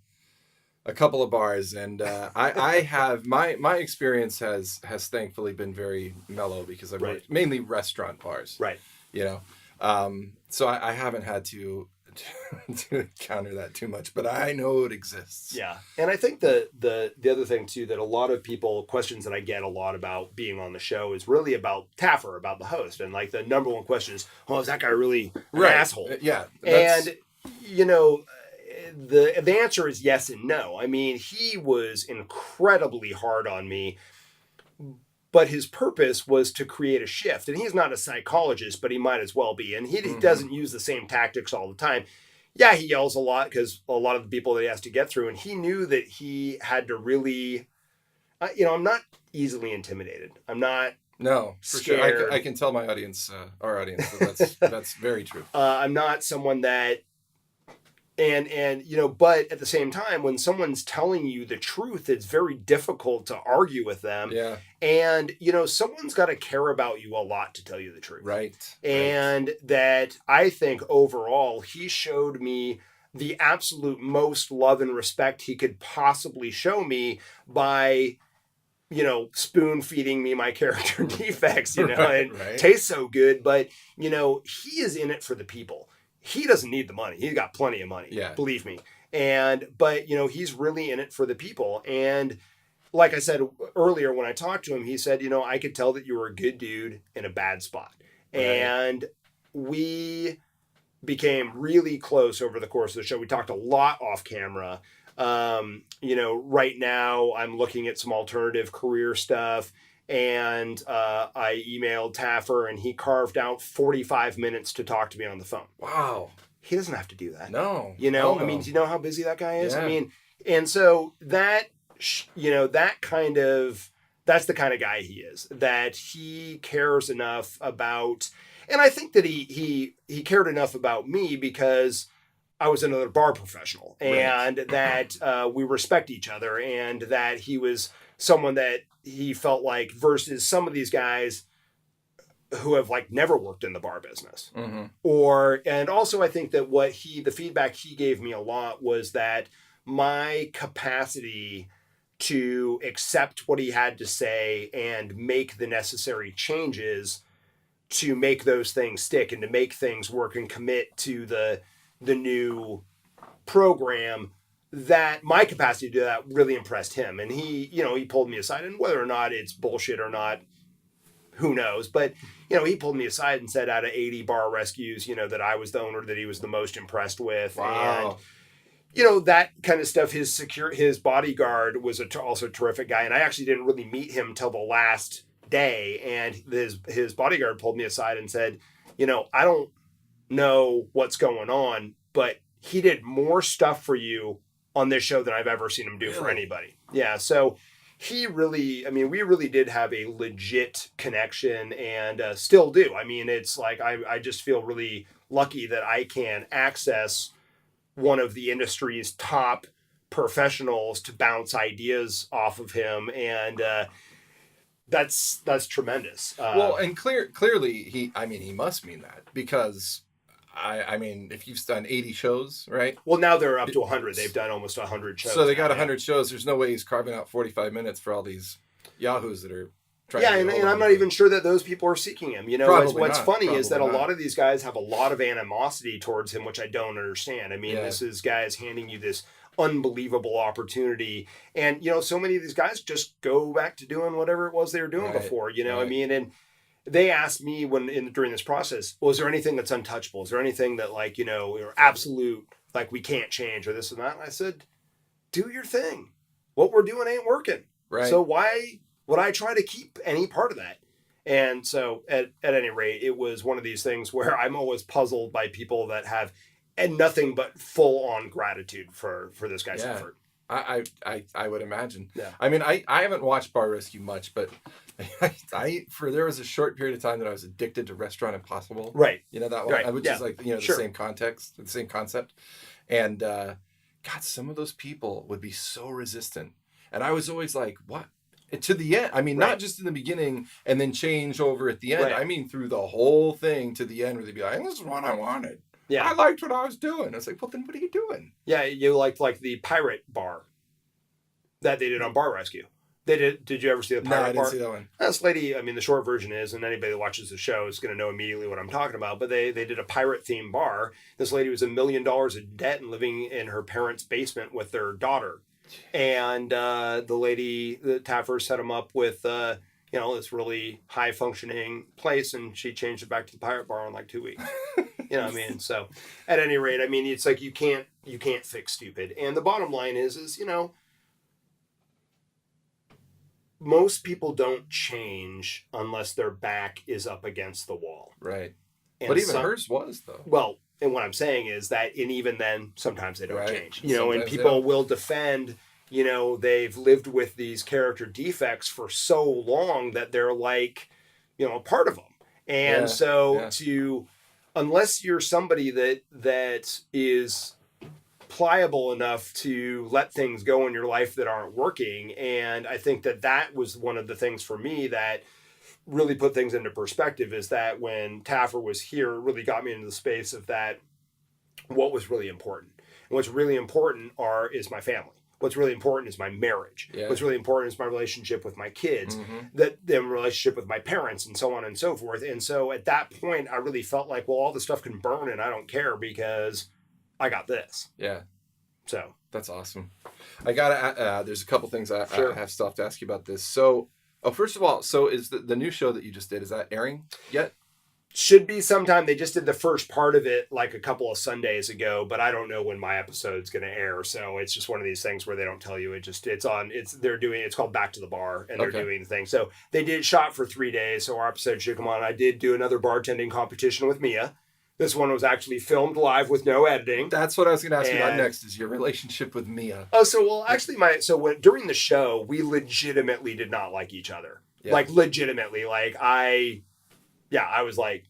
a couple of bars, and I have my experience has thankfully been very mellow because I've worked mainly restaurant bars. Right. So I haven't had to encounter that too much, but I know it exists. Yeah. And I think the other thing too, that a lot of questions that I get a lot about being on the show is really about Taffer, about the host. And like the number one question is, is that guy really an asshole? Yeah. And, the answer is yes and no. I mean, he was incredibly hard on me, but his purpose was to create a shift. And he's not a psychologist, but he might as well be. And he doesn't use the same tactics all the time. Yeah, he yells a lot because a lot of the people that he has to get through. And he knew that he had to really, I'm not easily intimidated. I'm not No, for scared. sure. I can tell my audience, our audience, that's very true. I'm not someone that, but at the same time, when someone's telling you the truth, it's very difficult to argue with them. Yeah. And, someone's got to care about you a lot to tell you the truth. Right. And that I think overall, he showed me the absolute most love and respect he could possibly show me by, spoon feeding me my character defects, and Right. tastes so good. But, he is in it for the people. He doesn't need the money. He's got plenty of money. Yeah. Believe me. But he's really in it for the people. And like I said earlier, when I talked to him, he said, I could tell that you were a good dude in a bad spot. Right. And we became really close over the course of the show. We talked a lot off camera. Right now I'm looking at some alternative career stuff. And I emailed Taffer, and he carved out 45 minutes to talk to me on the phone. Wow. He doesn't have to do that. No. I mean, do you know how busy that guy is? Yeah. I mean, and so that's the kind of guy he is, that he cares enough about, and I think that he cared enough about me because I was another bar professional, and that we respect each other, and that he was someone that he felt like, versus some of these guys who have like never worked in the bar business. Mm-hmm. And also I think that the feedback he gave me a lot was that my capacity to accept what he had to say and make the necessary changes to make those things stick and to make things work and commit to the new program, that my capacity to do that really impressed him. And he pulled me aside, and whether or not it's bullshit or not, who knows? But, he pulled me aside and said out of 80 bar rescues, that I was the owner that he was the most impressed with. Wow. And, that kind of stuff. His bodyguard was also a terrific guy. And I actually didn't really meet him till the last day. And his bodyguard pulled me aside and said, I don't know what's going on, but he did more stuff for you on this show than I've ever seen him do for anybody. Yeah. So we really did have a legit connection, and still do. I mean, it's like, I just feel really lucky that I can access one of the industry's top professionals to bounce ideas off of him. And that's tremendous. Well, and clearly he must mean that, because I mean, if you've done 80 shows, right? Well, now they're up to 100. They've done almost 100 shows. So they got now, 100 shows. There's no way he's carving out 45 minutes for all these yahoos that are trying Yeah, to and I'm not even sure that those people are seeking him. You know, what's funny is that a lot of these guys have a lot of animosity towards him, which I don't understand. I mean, this is guys handing you this unbelievable opportunity, and you know, so many of these guys just go back to doing whatever it was they were doing before. You know, I mean, and they asked me during this process, well, is there anything that's untouchable? Is there anything that, like, you know, or absolute, like, we can't change, or this and that? And I said, do your thing. What we're doing ain't working. Right. So why would I try to keep any part of that? And so at any rate, it was one of these things where I'm always puzzled by people that have nothing but full on gratitude for this guy's effort. I would imagine. Yeah. I mean, I haven't watched Bar Rescue much, but there was a short period of time that I was addicted to Restaurant Impossible. Right. You know that one? Right. Which is like, you know, the Sure. same context, the same concept. And God, some of those people would be so resistant. And I was always like, what? To the end. I mean, not just in the beginning and then change over at the end. Right. I mean, through the whole thing to the end where they'd be like, this is what I wanted. Yeah. I liked what I was doing. I was like, well, then what are you doing? Yeah, you liked like the pirate bar that they did on Bar Rescue. They did. Did you ever see the pirate No, I bar? didn't see that one. This lady, I mean, the short version is, and anybody that watches the show is going to know immediately what I'm talking about, but they did a pirate themed bar. This lady was $1 million in debt and living in her parents' basement with their daughter. And the lady, the Taffer, set them up with, you know, this really high functioning place, and she changed it back to the pirate bar in like 2 weeks. You know what I mean? So at any rate, I mean, it's like you can't fix stupid. And the bottom line is, you know, most people don't change unless their back is up against the wall. Right. And but even hers was, though. Well, and what I'm saying is that, and even then, sometimes they don't change. You know, Sometimes and people will defend, you know, they've lived with these character defects for so long that they're like, you know, a part of them. And unless you're somebody that is pliable enough to let things go in your life that aren't working. And I think that was one of the things for me that really put things into perspective, is that when Taffer was here, it really got me into the space of that, what was really important. And what's really important is my family. What's really important is my marriage. Yeah. What's really important is my relationship with my kids, the relationship with my parents, and so on and so forth. And so at that point, I really felt like, well, all this stuff can burn and I don't care because I got this. Yeah. So that's awesome. I gotta. There's a couple things I have stuff to ask you about this. So, first of all, so is the new show that you just did, is that airing yet? Should be sometime. They just did the first part of it like a couple of Sundays ago, but I don't know when my episode's going to air. So it's just one of these things where they don't tell you. It's called Back to the Bar, and they're doing the thing. So they did shot for 3 days. So our episode should come on. I did do another bartending competition with Mia. This one was actually filmed live with no editing. That's what I was going to ask you about next, is your relationship with Mia. Oh, during the show, we legitimately did not like each other. Yeah. Like legitimately, I was like,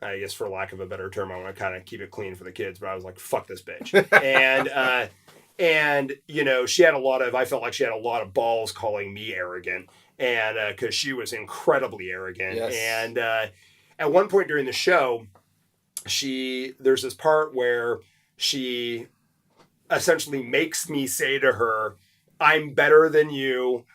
I guess for lack of a better term, I want to kind of keep it clean for the kids, but I was like, fuck this bitch. and you know, I felt like she had a lot of balls calling me arrogant, and because she was incredibly arrogant. Yes. And at one point during the show, there's this part where she essentially makes me say to her, I'm better than you,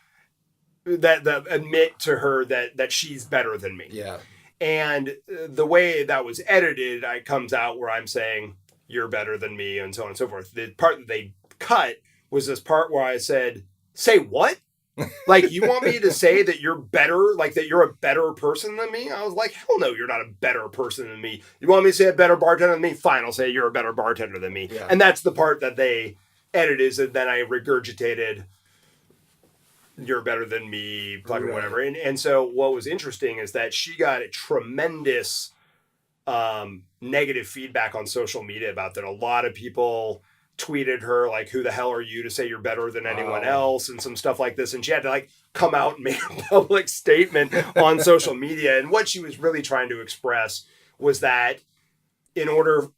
that admit to her that she's better than me. Yeah. And the way that was edited, it comes out where I'm saying, you're better than me, and so on and so forth. The part that they cut was this part where I said, say what? Like, you want me to say that you're better, like that you're a better person than me? I was like, hell no, you're not a better person than me. You want me to say a better bartender than me? Fine, I'll say you're a better bartender than me. Yeah. And that's the part that they edited, and then I regurgitated, you're better than me, fucking whatever. And so what was interesting is that she got a tremendous negative feedback on social media about that. A lot of people tweeted her like, who the hell are you to say you're better than anyone else, and some stuff like this. And she had to like come out and make a public statement on social media. And what she was really trying to express was that in order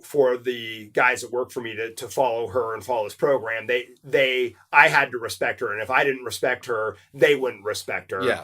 for the guys that work for me to follow her and follow this program, I had to respect her. And if I didn't respect her, they wouldn't respect her. Yeah.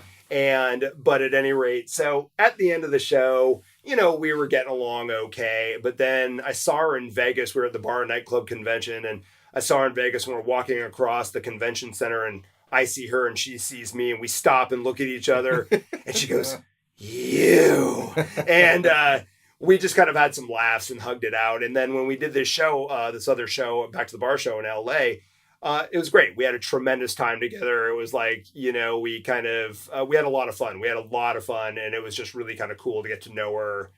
But at any rate, so at the end of the show, we were getting along okay. But then I saw her in Vegas. We were at the bar and nightclub convention, and I saw her in Vegas, and we're walking across the convention center, and I see her and she sees me, and we stop and look at each other, and she goes, "You," and we just kind of had some laughs and hugged it out. And then when we did this show, this other show, Back to the Bar show in LA, it was great. We had a tremendous time together. It was like, we kind of, we had a lot of fun. We had a lot of fun, and it was just really kind of cool to get to know her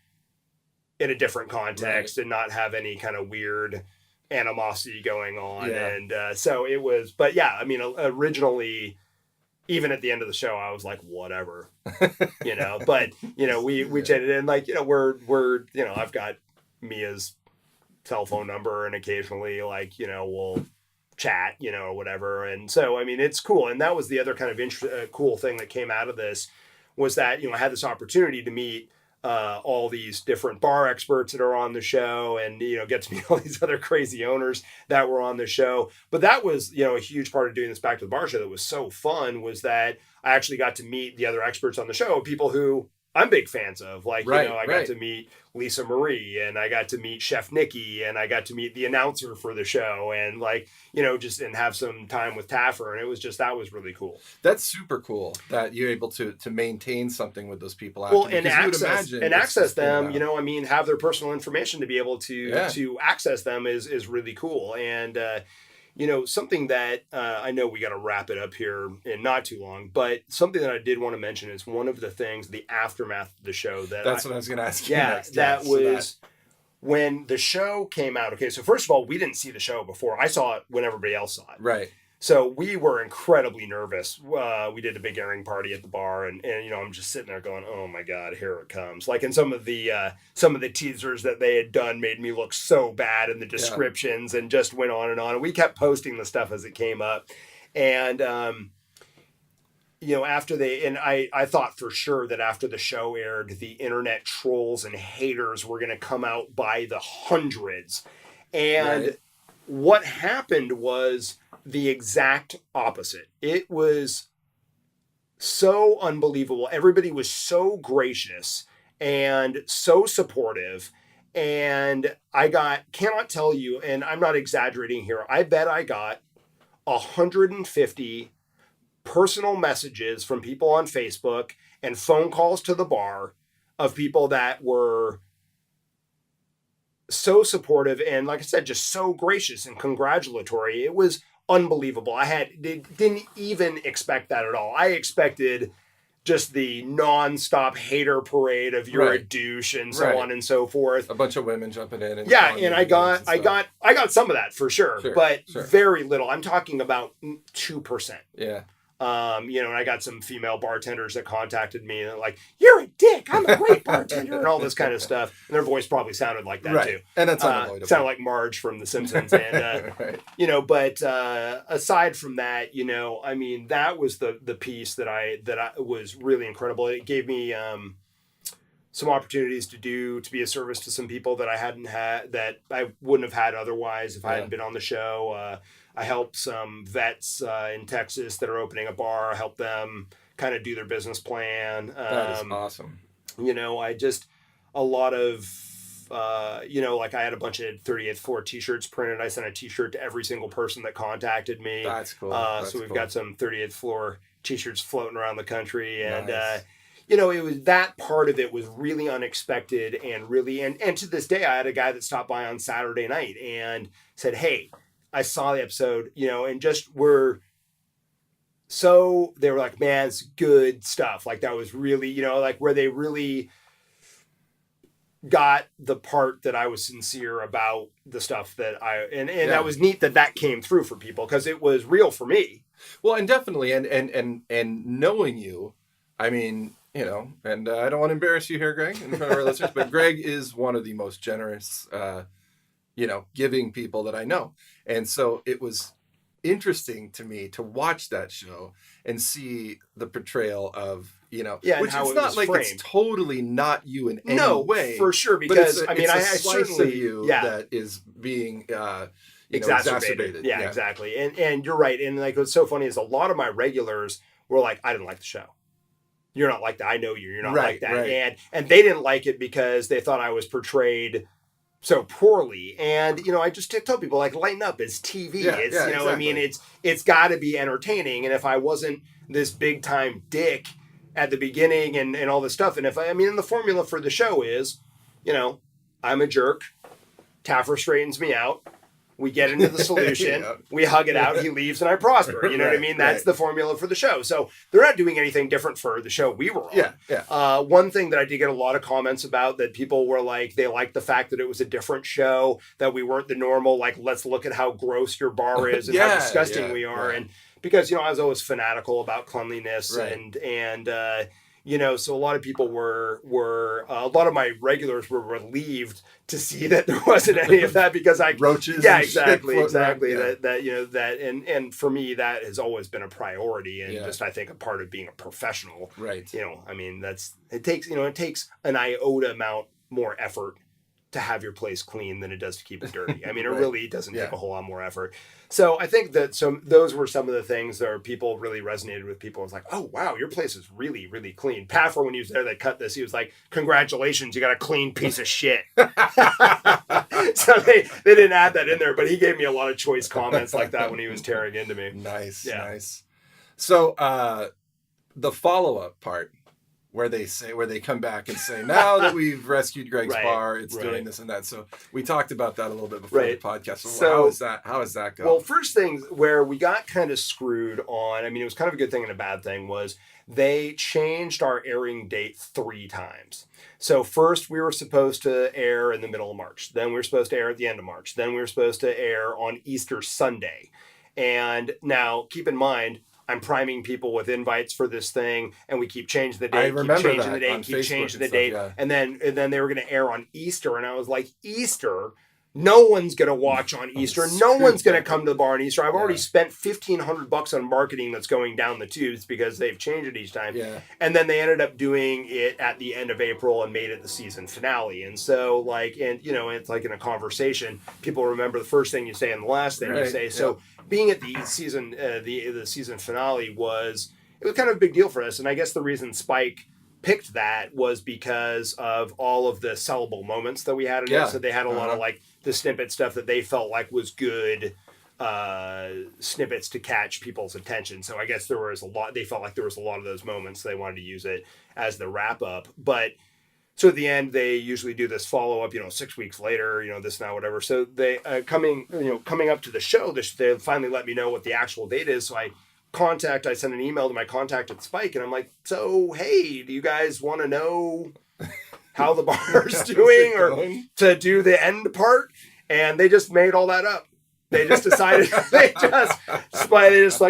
in a different context and not have any kind of weird animosity going on. Yeah. And so it was, but yeah, I mean, originally, even at the end of the show, I was like, whatever, but, we chatted, and like, we're, I've got Mia's cell phone number, and occasionally like, we'll chat, or whatever. And so, I mean, it's cool. And that was the other kind of cool thing that came out of this, was that, I had this opportunity to meet all these different bar experts that are on the show, and get to meet all these other crazy owners that were on the show. But that was a huge part of doing this Back to the Bar show that was so fun, was that I actually got to meet the other experts on the show, people who I'm big fans of. Like, I got to meet Lisa Marie, and I got to meet Chef Nikki, and I got to meet the announcer for the show, and like, just and have some time with Taffer. And it was just, that was really cool. That's super cool that you're able to maintain something with those people. Well, and access them, have their personal information to be able to access them is really cool. And, something that I know we got to wrap it up here in not too long, but something that I did want to mention is one of the things, the aftermath of the show that's what I was going to ask you next. next. That was when the show came out. Okay, so first of all, we didn't see the show before. I saw it when everybody else saw it. Right. So we were incredibly nervous. We did a big airing party at the bar, and I'm just sitting there going, "Oh my God, here it comes!" Like, and some of the teasers that they had done made me look so bad in the descriptions, and just went on and on. And we kept posting the stuff as it came up, and after I thought for sure that after the show aired, the internet trolls and haters were going to come out by the hundreds, and what happened was the exact opposite. It was so unbelievable. Everybody was so gracious and so supportive. And cannot tell you, and I'm not exaggerating here, I bet I got 150 personal messages from people on Facebook and phone calls to the bar of people that were so supportive and, like I said, just so gracious and congratulatory. It was unbelievable. Didn't even expect that at all. I expected just the non-stop hater parade of "you're a douche" and so on and so forth. A bunch of women jumping in. And I got some of that for sure, but very little. I'm talking about 2%. Yeah. And I got some female bartenders that contacted me and like, "You're a dick. I'm a great bartender," and all this kind of stuff. And their voice probably sounded like that too. And that's unavoidable. Sounded like Marge from The Simpsons. And, but aside from that, I mean, that was the piece that I was really incredible. It gave me some opportunities to be a service to some people that I hadn't had, that I wouldn't have had otherwise if I hadn't been on the show. I helped some vets in Texas that are opening a bar. I helped them kind of do their business plan. That is awesome. I just, a lot of, like I had a bunch of 38th floor t-shirts printed. I sent a t-shirt to every single person that contacted me. That's cool. So we've got some 38th floor t-shirts floating around the country. And, nice. It was, that part of it was really unexpected and really, and to this day, I had a guy that stopped by on Saturday night and said, "Hey, I saw the episode," and just they were like, "Man, it's good stuff." Like, that was really, like where they really got the part that I was sincere about the stuff that and that was neat that came through for people, because it was real for me. Well, and definitely, and knowing you, I mean, and I don't want to embarrass you here, Greg, in front of our listeners, but Greg is one of the most generous, giving people that I know. And so it was interesting to me to watch that show and see the portrayal of, which it's not like framed. It's totally not you in any way. For sure, because I slice of you that is being exacerbated. Yeah, exactly. And you're right. And like, what's so funny is a lot of my regulars were like, "I didn't like the show." you're not like that. I know you. You're not Right, like that. right. And they didn't like it because they thought I was portrayed so poorly. And, I just tell people, like, lighten up. It's TV. Yeah, It's, yeah, I mean, it's got to be entertaining. And if I wasn't this big time dick at the beginning and all this stuff, and and the formula for the show is, I'm a jerk. Taffer straightens me out. We get into the solution. Yeah. We hug it out. He leaves, and I prosper. You know what I mean? That's the formula for the show. So they're not doing anything different for the show we were on. Yeah, yeah. One thing that I did get a lot of comments about, that people were like, they liked the fact that it was a different show, that we weren't the normal, like, let's look at how gross your bar is and how disgusting we are. Right. And because, I was always fanatical about cleanliness Right. and so a lot of people were a lot of my regulars were relieved to see that there wasn't any of that, because Roaches. Yeah, and exactly. shit floating around. Yeah. That and for me, that has always been a priority, and Yeah. just, I think, a part of being a professional. Right. It takes an iota amount more effort to have your place clean than it does to keep it dirty. I mean, it Right. really doesn't Yeah. take a whole lot more effort. So I think that those were some of the things that people really resonated with. People was like, oh, wow, your place is really, really clean. Paffer, when he was there, they cut this. He was like, congratulations, you got a clean piece of shit. So they didn't add that in there, but he gave me a lot of choice comments like that when he was tearing into me. Nice, Yeah. nice. So the follow-up part, where they come back and say, now that we've rescued Greg's Right, bar, it's right. doing this and that. So we talked about that a little bit before Right. the podcast. So- how is that going? Well, first thing where we got kind of screwed on, it was kind of a good thing and a bad thing, was they changed our airing date 3 times. So first we were supposed to air in the middle of March. Then we were supposed to air at the end of March. Then we were supposed to air on Easter Sunday. And now keep in mind, I'm priming people with invites for this thing, and we keep changing the date, I remember keep changing that the date, on keep Facebook changing the and date, stuff, yeah. and then they were going to air on Easter, and I was like, Easter? No one's going to watch on Easter. No one's going to come to the bar on Easter. I've already spent $1,500 on marketing that's going down the tubes because they've changed it each time. Yeah. And then they ended up doing it at the end of April and made it the season finale. And so, it's like in a conversation, people remember the first thing you say and the last thing you Right, say. yeah. So being at the season, the season finale was kind of a big deal for us. And I guess the reason Spike picked that was because of all of the sellable moments that we had in Yeah. it. So they had a lot of the snippet stuff that they felt like was good snippets to catch people's attention. So I guess they felt like there was a lot of those moments. So they wanted to use it as the wrap up. But so at the end, they usually do this follow up, 6 weeks later, this and that, whatever. So they coming up to the show, they finally let me know what the actual date is. So I sent an email to my contact at Spike, and I'm like, so, hey, do you guys want to know how the bar's doing or to do the end part? And they just made all that up. They just decided, they just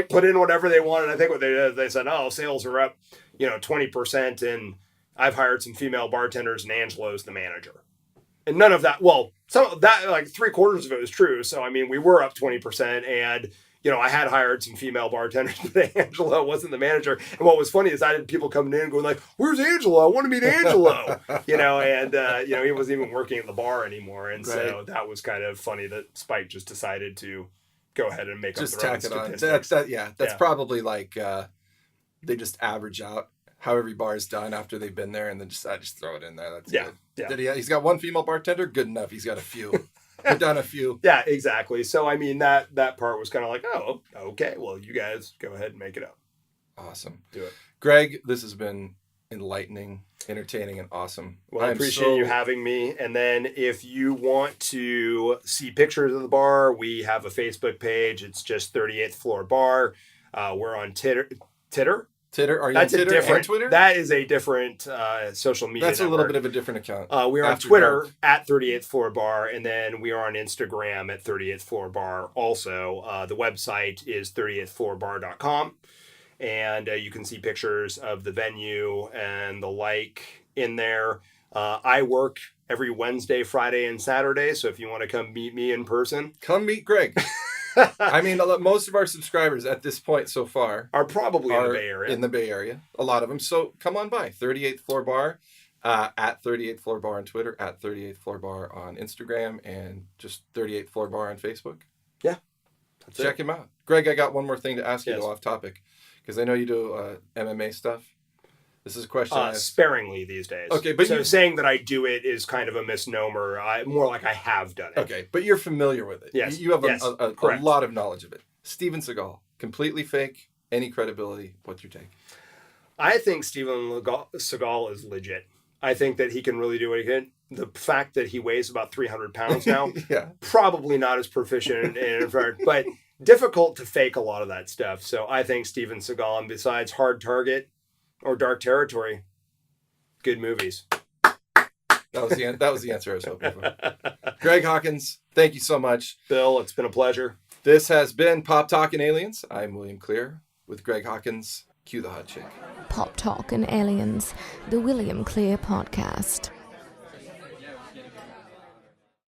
put in whatever they wanted. I think what they did, they said, oh, sales are up, 20%, and I've hired some female bartenders, and Angelo's the manager. And none of that, some of that, like 3/4 of it was true. So, we were up 20%, and I had hired some female bartenders, but Angelo wasn't the manager. And what was funny is I had people coming in and going like, where's Angelo? I want to meet Angelo. And he wasn't even working at the bar anymore. And so Right. that was kind of funny that Spike just decided to go ahead and make Just up their own tack it on. statistics. That's Yeah. probably like they just average out how every bar is done after they've been there, and then I just throw it in there. That's Yeah, good. yeah. He's got one female bartender. Good enough. He's got a few. We've done a few. Yeah, exactly. So, that part was kind of like, oh, okay, well, you guys go ahead and make it up. Awesome. Do it. Greg, this has been enlightening, entertaining, and awesome. Well, I appreciate you having me. And then if you want to see pictures of the bar, we have a Facebook page. It's just 38th Floor Bar. We're on Titter. Titter? Are you That's on a Titter different. and Twitter? That is a different social media. That's a little network. bit of a different account. We're on After Twitter dark. at 38th Floor Bar, and then we are on Instagram at 38th Floor Bar also. The website is 38thfloorbar.com, and you can see pictures of the venue and the like in there. I work every Wednesday, Friday, and Saturday, so if you want to come meet me in person. Come meet Greg. Most of our subscribers at this point so far Are probably in are the Bay Area. in the Bay Area. A lot of them. So come on by. 38th Floor Bar, at 38th Floor Bar on Twitter, at 38th Floor Bar on Instagram, and just 38th Floor Bar on Facebook. Yeah. That's Check it. him out. Greg, I got one more thing to ask you Yes. though, off topic, because I know you do MMA stuff. This is a question. I asked. Sparingly these days. Okay, but so saying that I do it is kind of a misnomer. More like I have done it. Okay, but you're familiar with it. Yes. You have a Correct. lot of knowledge of it. Steven Seagal, completely fake, any credibility. What's your take? I think Steven Seagal is legit. I think that he can really do what he can. The fact that he weighs about 300 pounds now, Yeah. probably not as proficient but difficult to fake a lot of that stuff. So I think Steven Seagal, and besides Hard Target or Dark Territory, good movies. That was the answer I was hoping for. Greg Hawkins, thank you so much. Bill, it's been a pleasure. This has been Pop Talkin' Aliens. I'm William Clear with Greg Hawkins. Cue the hot chick. Pop Talk and Aliens, the William Clear Podcast.